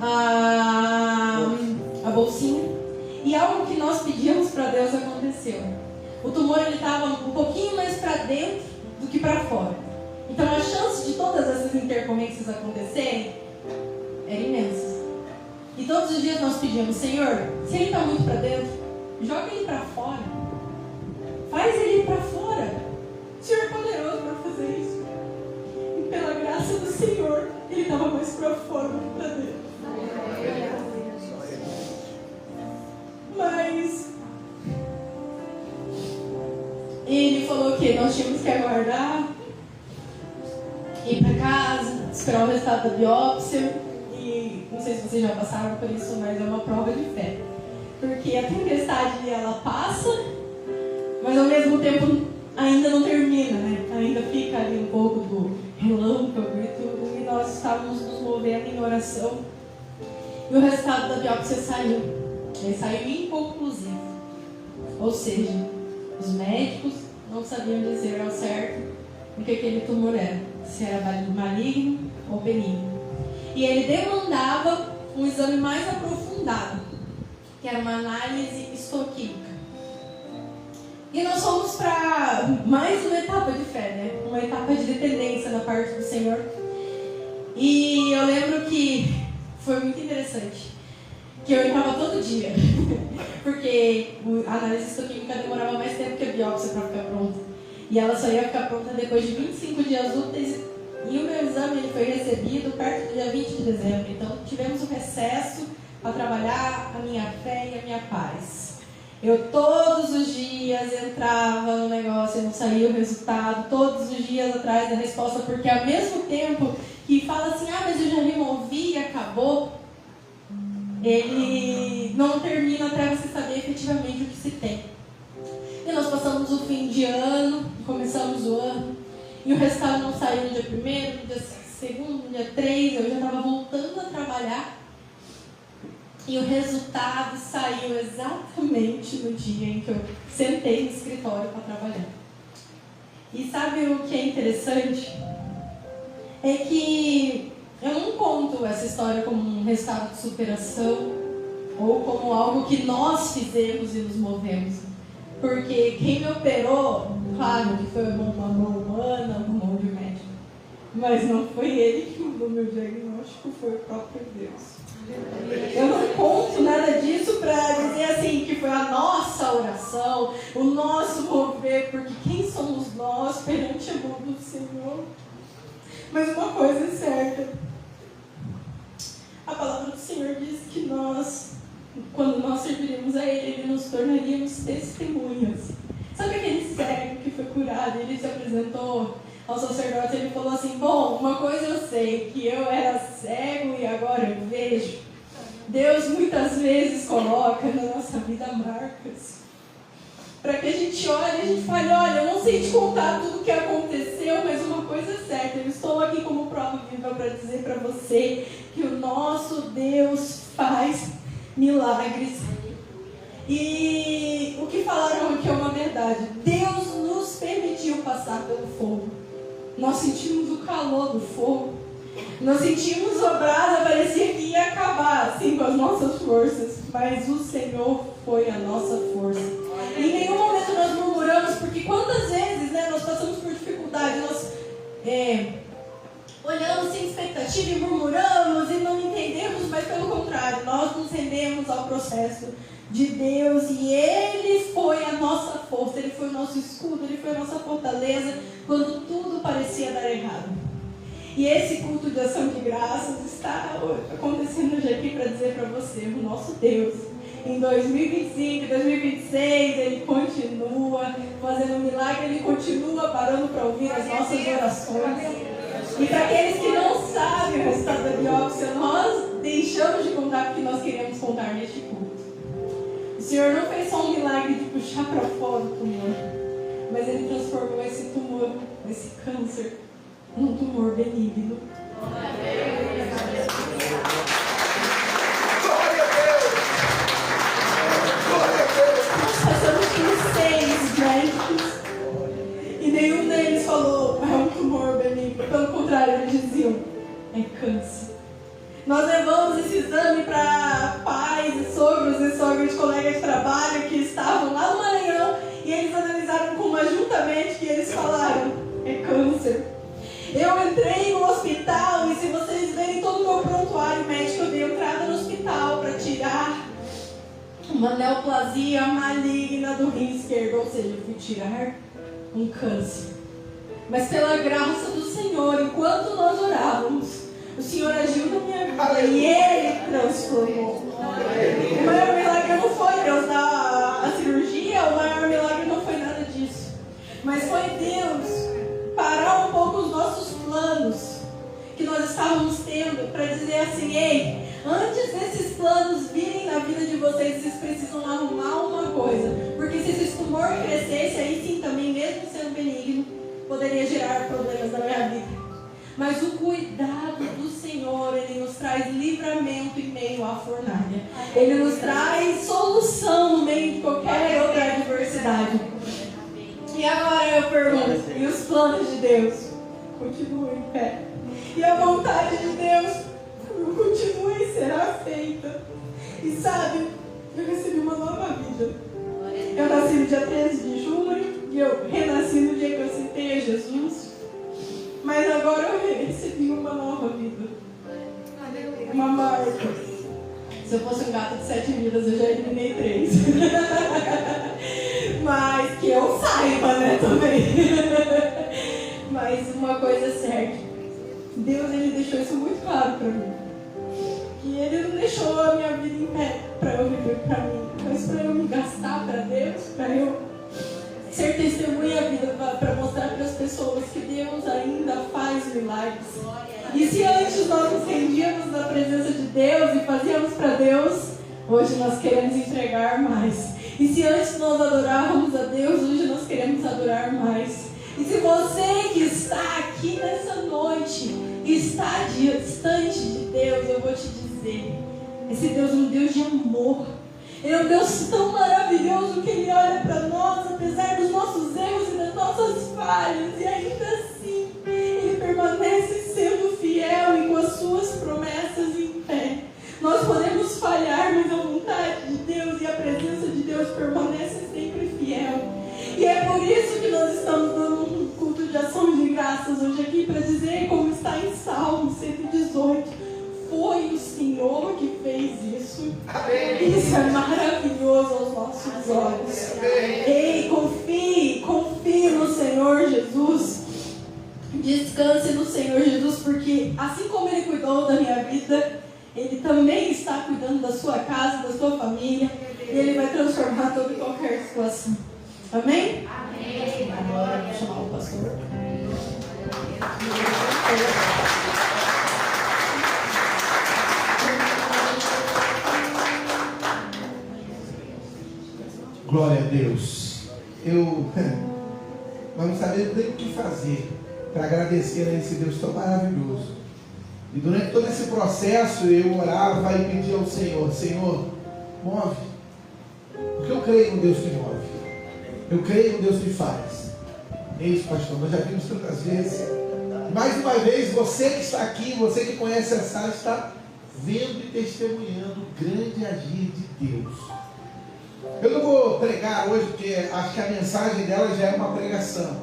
a bolsinha. E algo que nós pedimos para Deus aconteceu. O tumor estava um pouquinho mais para dentro do que para fora. Então a chance de todas essas intercorrências acontecerem era imensa. E todos os dias nós pedimos, Senhor, se ele está muito para dentro, joga ele para fora. Faz ele ir para fora. O Senhor é poderoso para fazer isso. E pela graça do Senhor, ele estava mais para fora do que para dentro. Mas ele falou que nós tínhamos que aguardar, ir para casa, esperar o resultado da biópsia. E não sei se vocês já passaram por isso, mas é uma prova de fé. Porque a tempestade ela passa, mas ao mesmo tempo ainda não termina, né? Ainda fica ali um pouco do relâmpago e tudo. E nós estávamos nos movendo em oração. E o resultado da biópsia saiu. Ele saiu inconclusivo. Ou seja, os médicos não sabiam dizer ao certo o que aquele tumor era. se era maligno ou benigno. E ele demandava um exame mais aprofundado, que era uma análise histoquímica. E nós fomos para mais uma etapa de fé, né? Uma etapa de dependência da parte do Senhor. E eu lembro que foi muito interessante, que eu entrava todo dia, porque a análise histoquímica demorava mais tempo que a biópsia para ficar pronta. E ela só ia ficar pronta depois de 25 dias úteis. E o meu exame ele foi recebido perto do dia 20 de dezembro. Então tivemos um recesso para trabalhar a minha fé e a minha paz. Eu todos os dias entrava no negócio e não saía o resultado, todos os dias atrás da resposta, porque ao mesmo tempo que fala assim, mas eu já removi e acabou, ele não termina até você saber efetivamente o que se tem. E nós passamos o fim de ano, começamos o ano, e o resultado não saiu no dia 1º, no dia 2º, no dia 3, eu já estava voltando a trabalhar. E o resultado saiu exatamente no dia em que eu sentei no escritório para trabalhar. E sabe o que é interessante? É que eu não conto essa história como um resultado de superação ou como algo que nós fizemos e nos movemos. Porque quem me operou, claro que foi uma mão humana, uma mão de médico, mas não foi ele que mudou meu diagnóstico, foi o próprio Deus. Eu não conto nada disso para dizer assim que foi a nossa oração, o nosso mover, porque quem somos nós perante a mão do Senhor? Mas uma coisa é certa, a palavra do Senhor diz que nós, quando nós serviríamos a Ele nos tornaríamos testemunhas. Sabe aquele cego que foi curado e ele se apresentou ao sacerdote, ele falou assim, bom, uma coisa eu sei, que eu era cego e agora eu vejo. Deus muitas vezes coloca na nossa vida marcas, para que a gente olhe e a gente fale, olha, eu não sei te contar tudo o que aconteceu, mas uma coisa é certa, eu estou aqui como prova viva para dizer para você que o nosso Deus faz milagres. E o que falaram aqui é uma verdade, Deus nos permitiu passar pelo fogo. Nós sentimos o calor do fogo. Nós sentimos a brasa, parecia que ia acabar, assim, com as nossas forças. Mas o Senhor foi a nossa força. E em nenhum momento nós murmuramos, porque quantas vezes, né, nós passamos por dificuldade, nós olhamos sem expectativa e murmuramos e não entendemos, mas pelo contrário, nós nos rendemos ao processo de Deus e Ele foi a nossa força, Ele foi o nosso escudo, Ele foi a nossa fortaleza quando tudo parecia dar errado. E esse culto de ação de graças está acontecendo hoje aqui para dizer para você, o nosso Deus, em 2025, 2026, Ele continua fazendo um milagre, Ele continua parando para ouvir as nossas orações. E para aqueles que não sabem o resultado da biópsia, nós deixamos de contar porque nós queremos contar neste culto. O Senhor não fez só um milagre de puxar para fora o tumor, mas Ele transformou esse tumor, esse câncer, num tumor benigno. Nós passamos por 6 médicos e nenhum deles falou, é um tumor benigno. Pelo contrário, eles diziam, é câncer. Nós levamos esse exame para pais e sogros de colegas de trabalho que estavam lá no Maranhão e eles analisaram conjuntamente que eles falaram, é câncer. Eu entrei no hospital e se vocês verem todo o meu prontuário médico, eu dei entrada no hospital para tirar uma neoplasia maligna do rim esquerdo, ou seja, eu fui tirar um câncer. Mas pela graça do Senhor, enquanto nós orávamos, o Senhor agiu na minha vida e Ele transformou. O maior milagre não foi Deus dar a cirurgia, o maior milagre não foi nada disso. Mas foi Deus parar um pouco os nossos planos que nós estávamos tendo para dizer assim, ei, antes desses planos virem na vida de vocês, vocês precisam arrumar uma coisa, porque se esse tumor crescesse, aí sim também, mesmo sendo benigno, poderia gerar problemas na minha vida. Mas o cuidado do Senhor, Ele nos traz livramento em meio à fornalha. Ele nos traz solução no meio de qualquer outra adversidade. E agora eu pergunto, e os planos de Deus? continua em pé. E a vontade de Deus continua e será feita. E sabe, eu recebi uma nova vida. Eu nasci no dia 13 de junho e eu renasci no dia que eu aceitei a Jesus. Mas agora eu recebi uma nova vida. Uma marca. Se eu fosse um gato de 7 vidas, eu já eliminei 3. Mas que eu saiba, né, também. Mas uma coisa é certa. Deus, Ele deixou isso muito claro para mim. Que Ele não deixou a minha vida em pé para eu viver para mim. Mas para eu me gastar para Deus, para eu ser testemunha da vida, para mostrar para as pessoas que Deus ainda faz milagres. E se antes nós nos rendíamos na presença de Deus e fazíamos para Deus, hoje nós queremos entregar mais. E se antes nós adorávamos a Deus, hoje nós queremos adorar mais. E se você que está aqui nessa noite está distante de Deus, eu vou te dizer, esse Deus é um Deus de amor. Ele é um Deus tão maravilhoso que Ele olha para nós, apesar dos nossos erros e das nossas falhas, e ainda assim Ele permanece sendo fiel e com as suas promessas em pé. Nós podemos falhar, mas a vontade de Deus e a presença de Deus permanece sempre fiel. E é por isso que nós estamos dando um culto de ação de graças hoje aqui, para dizer, como está em Salmo 118, foi o Senhor que fez isso. Amém. Isso é maravilhoso aos nossos olhos. Amém. Ei, confie no Senhor Jesus. Descanse no Senhor Jesus, porque assim como Ele cuidou da minha vida, Ele também está cuidando da sua casa, da sua família, e Ele vai transformar toda e qualquer situação. Amém? Amém. Agora vou chamar o pastor. Glória a Deus. Nós não sabemos nem o que fazer para agradecer a esse Deus tão maravilhoso. E durante todo esse processo eu orava e pedia ao Senhor: Senhor, move. Porque eu creio no Deus que move. Eu creio no Deus que faz. É isso, pastor, nós já vimos tantas vezes. Mais uma vez, você que está aqui, você que conhece essa sala, está vendo e testemunhando o grande agir de Deus. Eu não vou pregar hoje, porque acho que a mensagem dela já é uma pregação.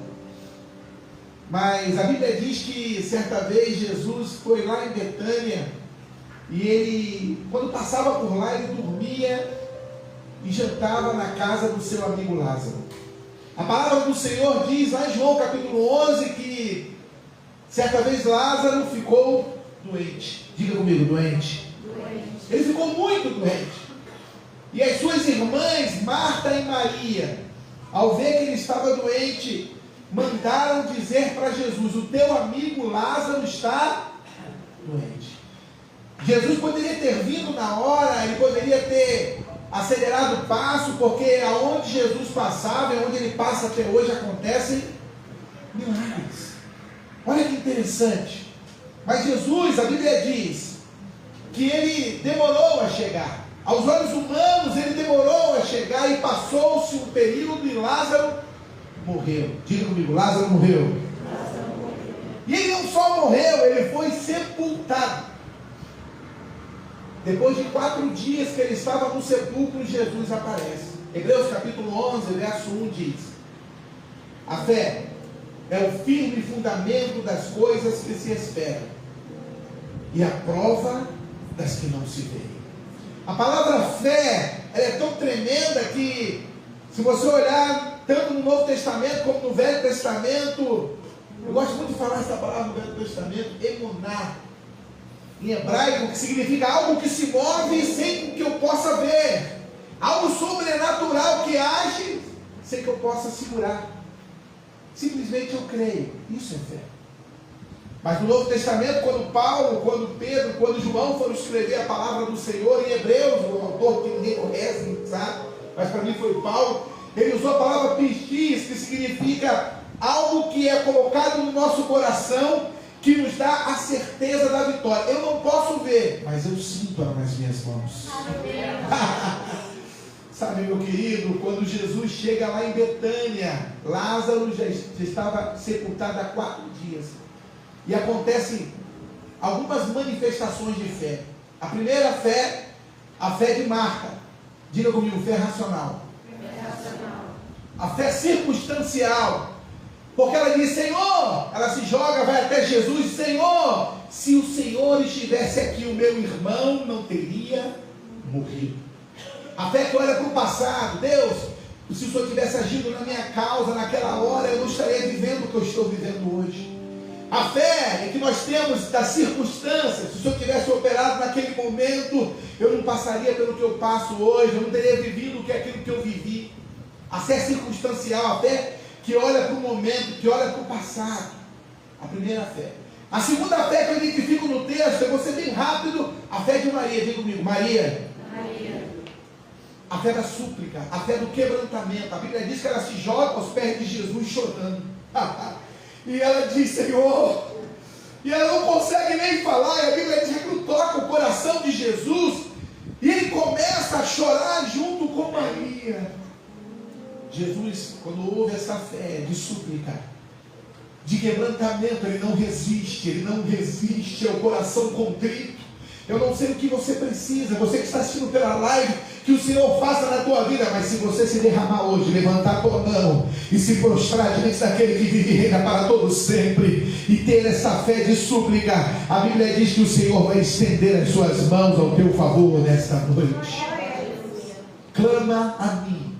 Mas a Bíblia diz que certa vez Jesus foi lá em Betânia e ele, quando passava por lá, ele dormia e jantava na casa do seu amigo Lázaro. A palavra do Senhor diz lá em João capítulo 11 que certa vez Lázaro ficou doente. Diga comigo, doente. Ele ficou muito doente. E as suas irmãs, Marta e Maria, ao ver que ele estava doente, mandaram dizer para Jesus: o teu amigo Lázaro está doente. Jesus poderia ter vindo na hora, ele poderia ter acelerado o passo, porque aonde Jesus passava e onde ele passa até hoje acontecem milagres. Olha que interessante. Mas Jesus, a Bíblia diz que ele demorou a chegar. Aos olhos humanos ele demorou a chegar e passou-se um período e Lázaro morreu. Diga comigo, Lázaro morreu. E ele não só morreu, ele foi sepultado. Depois de 4 dias que ele estava no sepulcro, Jesus aparece. Hebreus capítulo 11, verso 1 diz: a fé é o firme fundamento das coisas que se esperam e a prova das que não se veem. A palavra fé é tão tremenda que, se você olhar tanto no Novo Testamento como no Velho Testamento, eu gosto muito de falar essa palavra no Velho Testamento, emuná, em hebraico, que significa algo que se move sem que eu possa ver, algo sobrenatural que age sem que eu possa segurar. Simplesmente eu creio. Isso é fé. Mas no Novo Testamento, quando Paulo, quando Pedro, quando João foram escrever a palavra do Senhor em Hebreus, o autor que ninguém conhece, ninguém sabe, mas para mim foi Paulo, ele usou a palavra pistis, que significa algo que é colocado no nosso coração, que nos dá a certeza da vitória. Eu não posso ver, mas eu sinto nas minhas mãos. Sabe, meu querido, quando Jesus chega lá em Betânia, Lázaro já estava sepultado há 4 dias. e acontecem algumas manifestações de fé. A primeira fé, a fé de Marta. Diga comigo, fé racional. A fé circunstancial. Porque ela diz, Senhor, ela se joga, vai até Jesus, Senhor, se o Senhor estivesse aqui, o meu irmão não teria morrido. A fé que olha para o passado, Deus, se o Senhor tivesse agido na minha causa, naquela hora, eu não estaria vivendo o que eu estou vivendo hoje. A fé é que nós temos das circunstâncias. Se o Senhor tivesse operado naquele momento, eu não passaria pelo que eu passo hoje, eu não teria vivido aquilo que eu vivi. A fé circunstancial, a fé que olha para o momento, que olha para o passado. A primeira fé. A segunda fé que eu identifico no texto, eu vou ser bem rápido, a fé de Maria. Diga comigo, Maria. A fé da súplica, a fé do quebrantamento. A Bíblia diz que ela se joga aos pés de Jesus chorando. E ela diz, Senhor, e ela não consegue nem falar, e a Bíblia diz que toca o coração de Jesus, e ele começa a chorar junto com Maria. Jesus, quando ouve essa fé de súplica, de quebrantamento, ele não resiste ao coração contrito. Eu não sei o que você precisa, você que está assistindo pela live, que o Senhor faça na tua vida, mas se você se derramar hoje, levantar a tua mão e se prostrar diante daquele que vive e reina para todos sempre, e ter essa fé de súplica, a Bíblia diz que o Senhor vai estender as suas mãos ao teu favor nesta noite. Clama a mim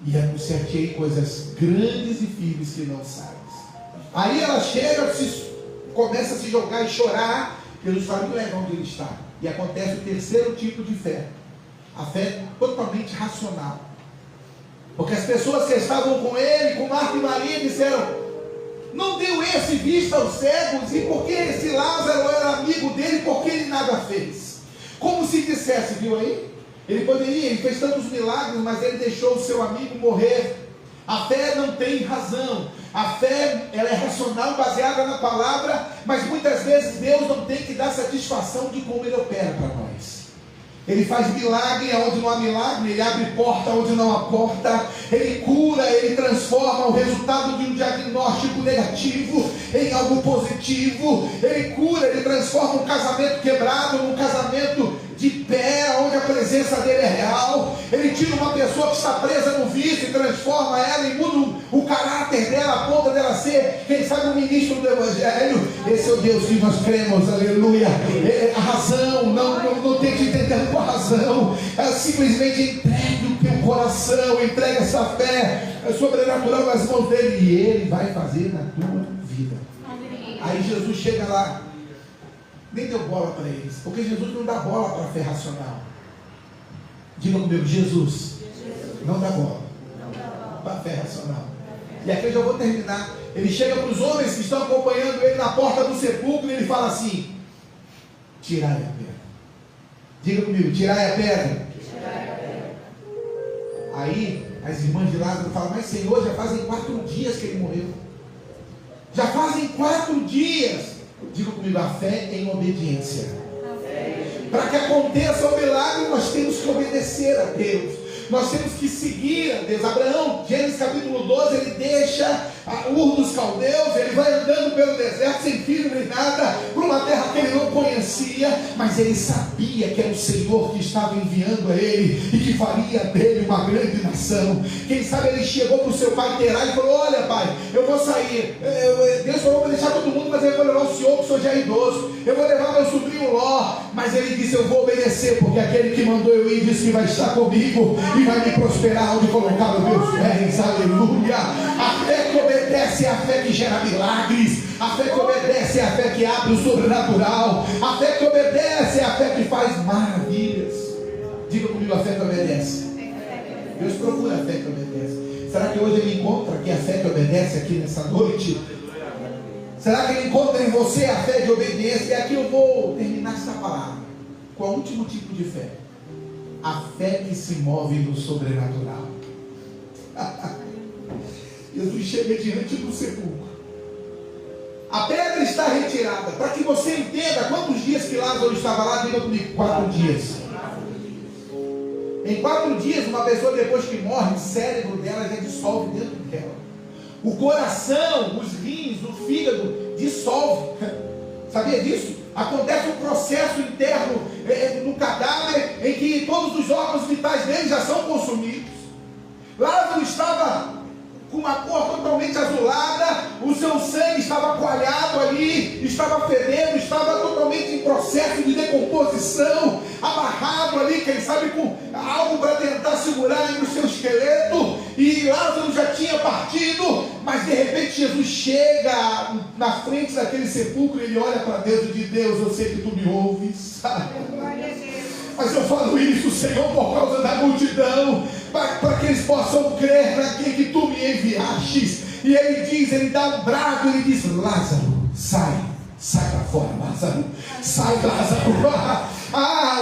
e anunciar-te-ei coisas grandes e firmes que não sabes. Aí ela chega, começa a se jogar e chorar. Jesus fala, me leva onde ele está. E acontece o terceiro tipo de fé. A fé totalmente racional. Porque as pessoas que estavam com ele, com Marta e Maria, disseram, não deu esse vista aos cegos, e porque esse Lázaro era amigo dele, porque ele nada fez? Como se dissesse, viu aí? Ele fez tantos milagres, mas ele deixou o seu amigo morrer. A fé não tem razão. A fé, ela é racional, baseada na palavra, mas muitas vezes Deus não tem que dar satisfação de como Ele opera para nós. Ele faz milagre onde não há milagre, Ele abre porta onde não há porta, Ele cura, Ele transforma o resultado de um diagnóstico negativo em algo positivo, Ele cura, Ele transforma um casamento quebrado num casamento de pé, onde a presença dele é real. Ele tira uma pessoa que está presa no vício e transforma ela e muda o caráter dela, a ponto dela ser, quem sabe, um ministro do Evangelho. Esse é o Deus que nós cremos, aleluia. A razão, não tente entender com a razão, simplesmente entregue o teu coração, entregue essa fé sobrenatural nas mãos dele, e ele vai fazer na tua vida. Aí Jesus chega lá, nem deu bola para eles, porque Jesus não dá bola para a fé racional. Diga comigo, Jesus não dá bola para a fé racional. E aqui eu já vou terminar. Ele chega para os homens que estão acompanhando ele na porta do sepulcro e ele fala assim: tirai a pedra. Diga comigo, tirai a pedra. Aí as irmãs de Lázaro falam: mas Senhor, já fazem 4 dias que ele morreu. Já fazem 4 dias. Diga comigo, a fé em obediência. Para que aconteça o milagre, nós temos que obedecer a Deus. Nós temos que seguir a Deus. Abraão, Gênesis capítulo 12, ele deixa Ur dos Caldeus, ele vai andando pelo deserto sem filho nem nada, para uma terra que ele não conhecia, mas ele sabia que era o Senhor que estava enviando a ele e que faria dele uma grande nação. Quem sabe ele chegou para o seu pai Terá e falou: olha pai, eu vou sair, Deus falou para deixar todo mundo, mas eu vou levar o senhor, que o senhor já é idoso, eu vou levar meu sobrinho Ló, mas ele disse: eu vou obedecer, porque aquele que mandou eu ir disse que vai estar comigo e vai me prosperar onde colocar os meus pés. Aleluia. A fé que obedece é a fé que gera milagres. A fé que obedece é a fé que abre o sobrenatural. A fé que obedece é a fé que faz maravilhas. Diga comigo, a fé que obedece. Deus procura a fé que obedece. Será que hoje ele encontra aqui a fé que obedece aqui nessa noite? Será que ele encontra em você a fé de obediência? E aqui eu vou terminar essa palavra com o último tipo de fé: a fé que se move no sobrenatural. Jesus chega diante do sepulcro, a pedra está retirada. Para que você entenda quantos dias que Lázaro estava lá, diga comigo: 4 dias. Em 4 dias, uma pessoa depois que morre, o cérebro dela já dissolve dentro dela. O coração, os rins, o fígado dissolve. Sabia disso? Acontece um processo interno no cadáver em que todos os órgãos vitais dele já são consumidos. Lázaro estava com uma cor totalmente azulada, o seu sangue estava coalhado ali, estava fedendo, estava totalmente em processo de decomposição, amarrado ali, quem sabe com algo para tentar segurar o seu esqueleto, e Lázaro já tinha partido, mas de repente Jesus chega na frente daquele sepulcro, ele olha para Deus e diz: Deus, eu sei que tu me ouves, mas eu falo isso, Senhor, por causa da multidão, para que eles possam crer naquele que tu me enviastes. E ele diz, ele dá um brado, ele diz: Lázaro, sai para fora, Lázaro, sai, Lázaro.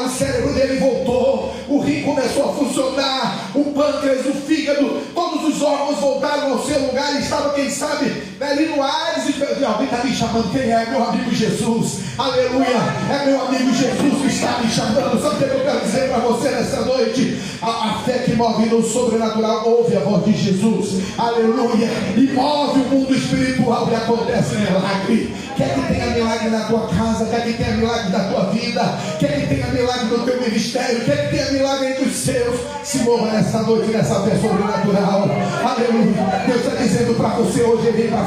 O cérebro dele voltou, o rim começou a funcionar, o pâncreas, o fígado, todos os órgãos voltaram ao seu lugar. Ele estava, quem sabe, ali no Ares, e alguém está me chamando. Quem é? Meu amigo Jesus, aleluia, é meu amigo Jesus que está me chamando. Sabe o que eu quero dizer para você nessa noite? A fé que move no sobrenatural ouve a voz de Jesus, aleluia, e move o mundo espiritual e acontece milagre. Quer que tenha milagre na tua casa, quer que tenha milagre na tua vida, quer que tenha milagre no teu ministério, quer que tenha milagre entre os seus, se mova nessa noite, nessa fé sobrenatural, aleluia. Deus está dizendo para você hoje: vem para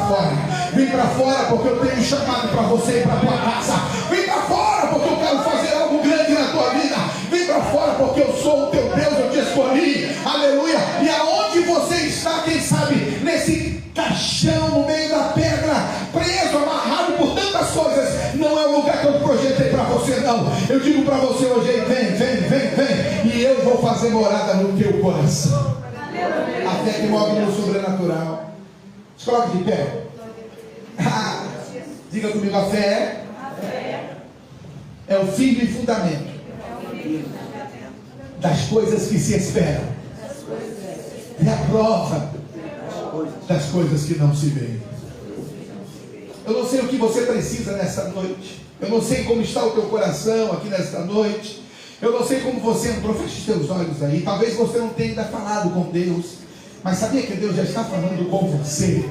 fora, porque eu tenho chamado para você ir para a tua casa. Vem para fora, porque eu quero fazer algo grande na tua vida. Vem para fora, porque eu sou o teu Deus, eu te escolhi, aleluia. E aonde você está, quem sabe, nesse caixão no meio da pedra, preso, amarrado por tantas coisas, não é o lugar que eu projetei para você, não. Eu digo para você hoje: vem, e eu vou fazer morada no teu coração. A fé que move no sobrenatural. Se coloque de pé. Diga comigo: a fé é o firme fundamento das coisas que se esperam, é a prova das coisas que não se veem. Eu não sei o que você precisa nessa noite, eu não sei como está o teu coração aqui nesta noite, eu não sei como você entrou. Feche os teus olhos aí. Talvez você não tenha ainda falado com Deus, mas sabia que Deus já está falando com você?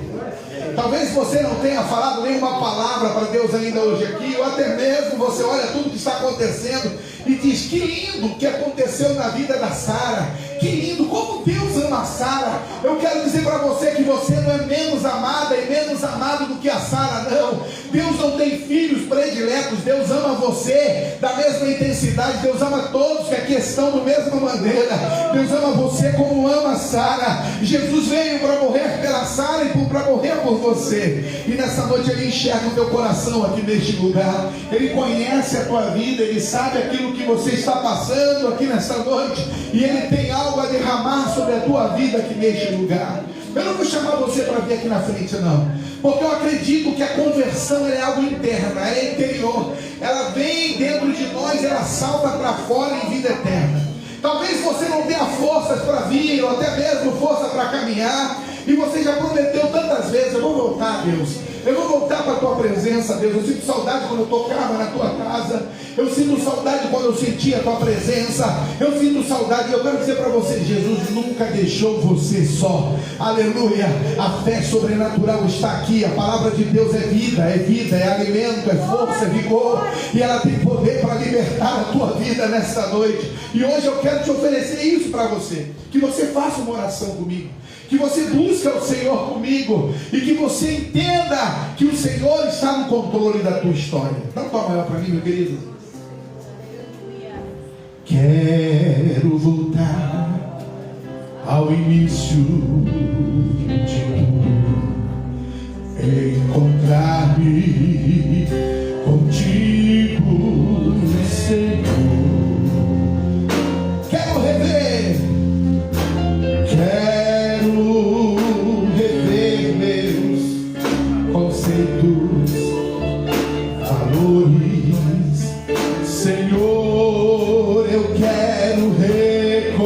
Talvez você não tenha falado nenhuma palavra para Deus ainda hoje aqui, ou até mesmo você olha tudo que está acontecendo e diz: que lindo o que aconteceu na vida da Sara, que lindo, como Deus ama a Sara. Eu quero dizer para você que você não é menos amada e menos amado do que a Sara, não. Deus não tem filhos prediletos, Deus ama você da mesma intensidade, Deus ama todos que aqui estão da mesma maneira. Deus ama você como ama a Sara. Jesus veio para morrer pela Sara e para morrer por você, e nessa noite Ele enxerga o teu coração aqui neste lugar. Ele conhece a tua vida, Ele sabe aquilo que você está passando aqui nesta noite, e Ele tem algo a derramar sobre a tua vida aqui neste lugar. Eu não vou chamar você para vir aqui na frente, não, porque eu acredito que a conversão é algo interno, é interior. Ela vem dentro de nós, ela salta para fora em vida eterna. Talvez você não tenha forças para vir, ou até mesmo força para caminhar, e você já prometeu tantas vezes: eu vou voltar, Deus, eu vou voltar para a tua presença, Deus. Eu sinto saudade quando eu tocava na tua casa, eu sinto saudade quando eu sentia a tua presença, eu sinto saudade. Eu quero dizer para você: Jesus nunca deixou você só, aleluia. A fé sobrenatural está aqui. A palavra de Deus é vida, é alimento, é força, é vigor, e ela tem poder para libertar a tua vida nesta noite. E hoje eu quero te oferecer isso para você, que você faça uma oração comigo, que você busque o Senhor comigo, e que você entenda que o Senhor está no controle da tua história. Dá um tom maior para mim, meu querido. Quero voltar ao início de tudo, encontrar-me contigo, Senhor. Quero rever meus conceitos, valores, Senhor. Eu quero reconstruir,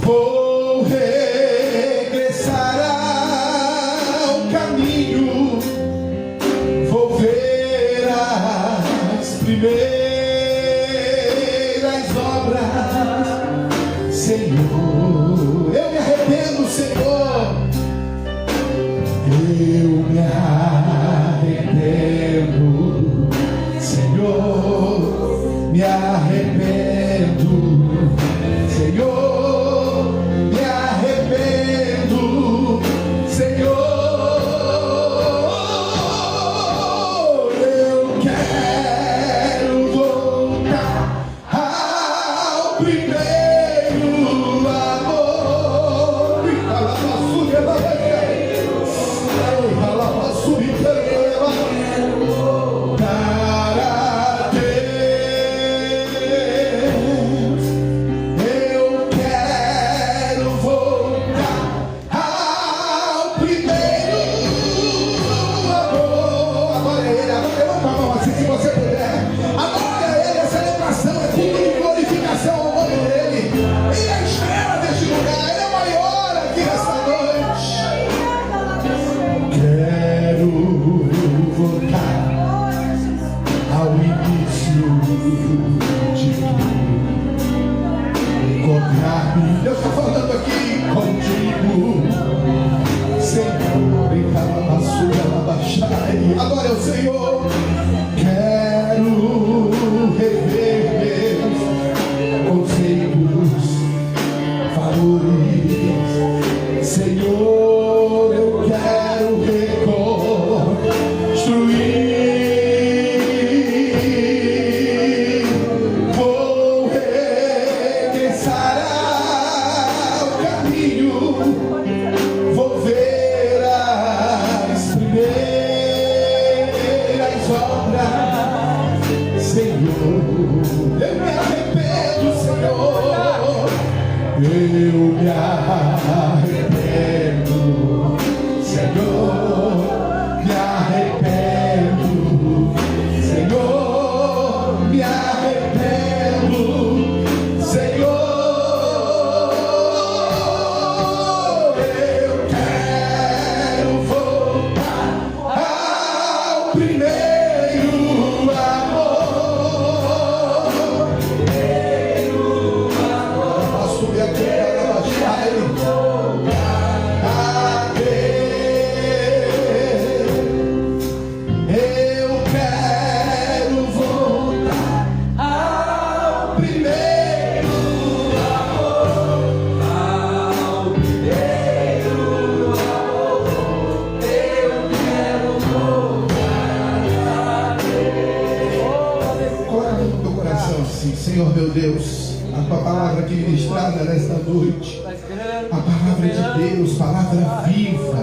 vou regressar ao caminho, vou ver as primeiras obras, Senhor. Eu me arrependo, Deus está falando aqui contigo, Senhor, em Calabasura, adore ao Senhor. Quero rever meus conceitos, valores, Senhor, eu quero reconstruir. Vou regressar ao caminho, vou ver as primeiras obras, Senhor. Eu me arrependo, Senhor. Eu me arrependo, Senhor. Me arrependo, Senhor. Me arrependo, Senhor. Eu quero voltar ao primeiro amor. Posso subir aqui para baixar ele? Eu quero voltar ao primeiro amor, ao primeiro amor. Eu quero voltar. Coloca no teu coração assim, Senhor meu Deus, a tua palavra aqui ministrada nesta noite, a palavra de Deus, palavra viva.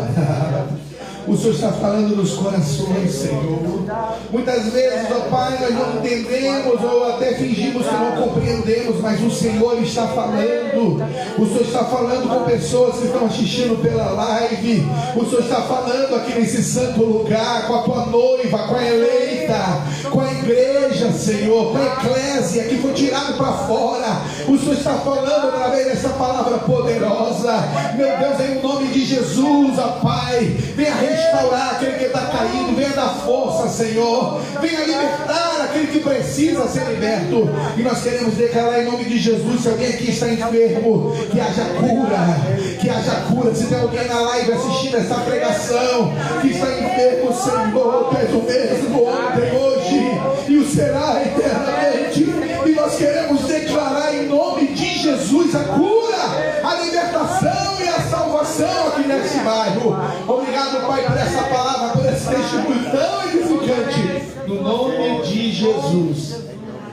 O Senhor está falando nos corações, Senhor. Muitas vezes, ó Pai, nós não entendemos ou até fingimos que não compreendemos, mas o Senhor está falando. O Senhor está falando com pessoas que estão assistindo pela live. O Senhor está falando aqui nesse santo lugar com a tua noiva, com a eleita, com a igreja, Senhor, com a eclésia que foi tirado para fora. O Senhor está falando através dessa palavra poderosa. Meu Deus, em nome de Jesus, ó Pai, venha restaurar aquele que está caído, venha dar força, Senhor, venha libertar aquele que precisa ser liberto. E nós queremos declarar em nome de Jesus, se alguém aqui está enfermo, que haja cura, que haja cura. Se tem alguém na live assistindo essa pregação que está enfermo, Senhor, tu és o mesmo ontem, hoje e o será eternamente. E nós queremos declarar em nome de Jesus a cura, a libertação e a salvação aqui nesse bairro. Obrigado, Pai, por essa palavra, por esse testemunho tão edificante, no nome de Jesus.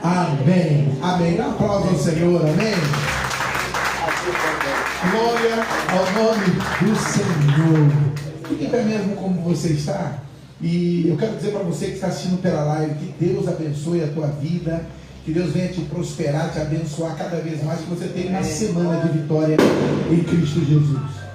Amém. Amém. Dá um aplauso ao Senhor. Amém. Glória ao nome do Senhor. Fique bem mesmo como você está. E eu quero dizer para você que está assistindo pela live, que Deus abençoe a tua vida, que Deus venha te prosperar, te abençoar cada vez mais, que você tenha uma semana de vitória em Cristo Jesus.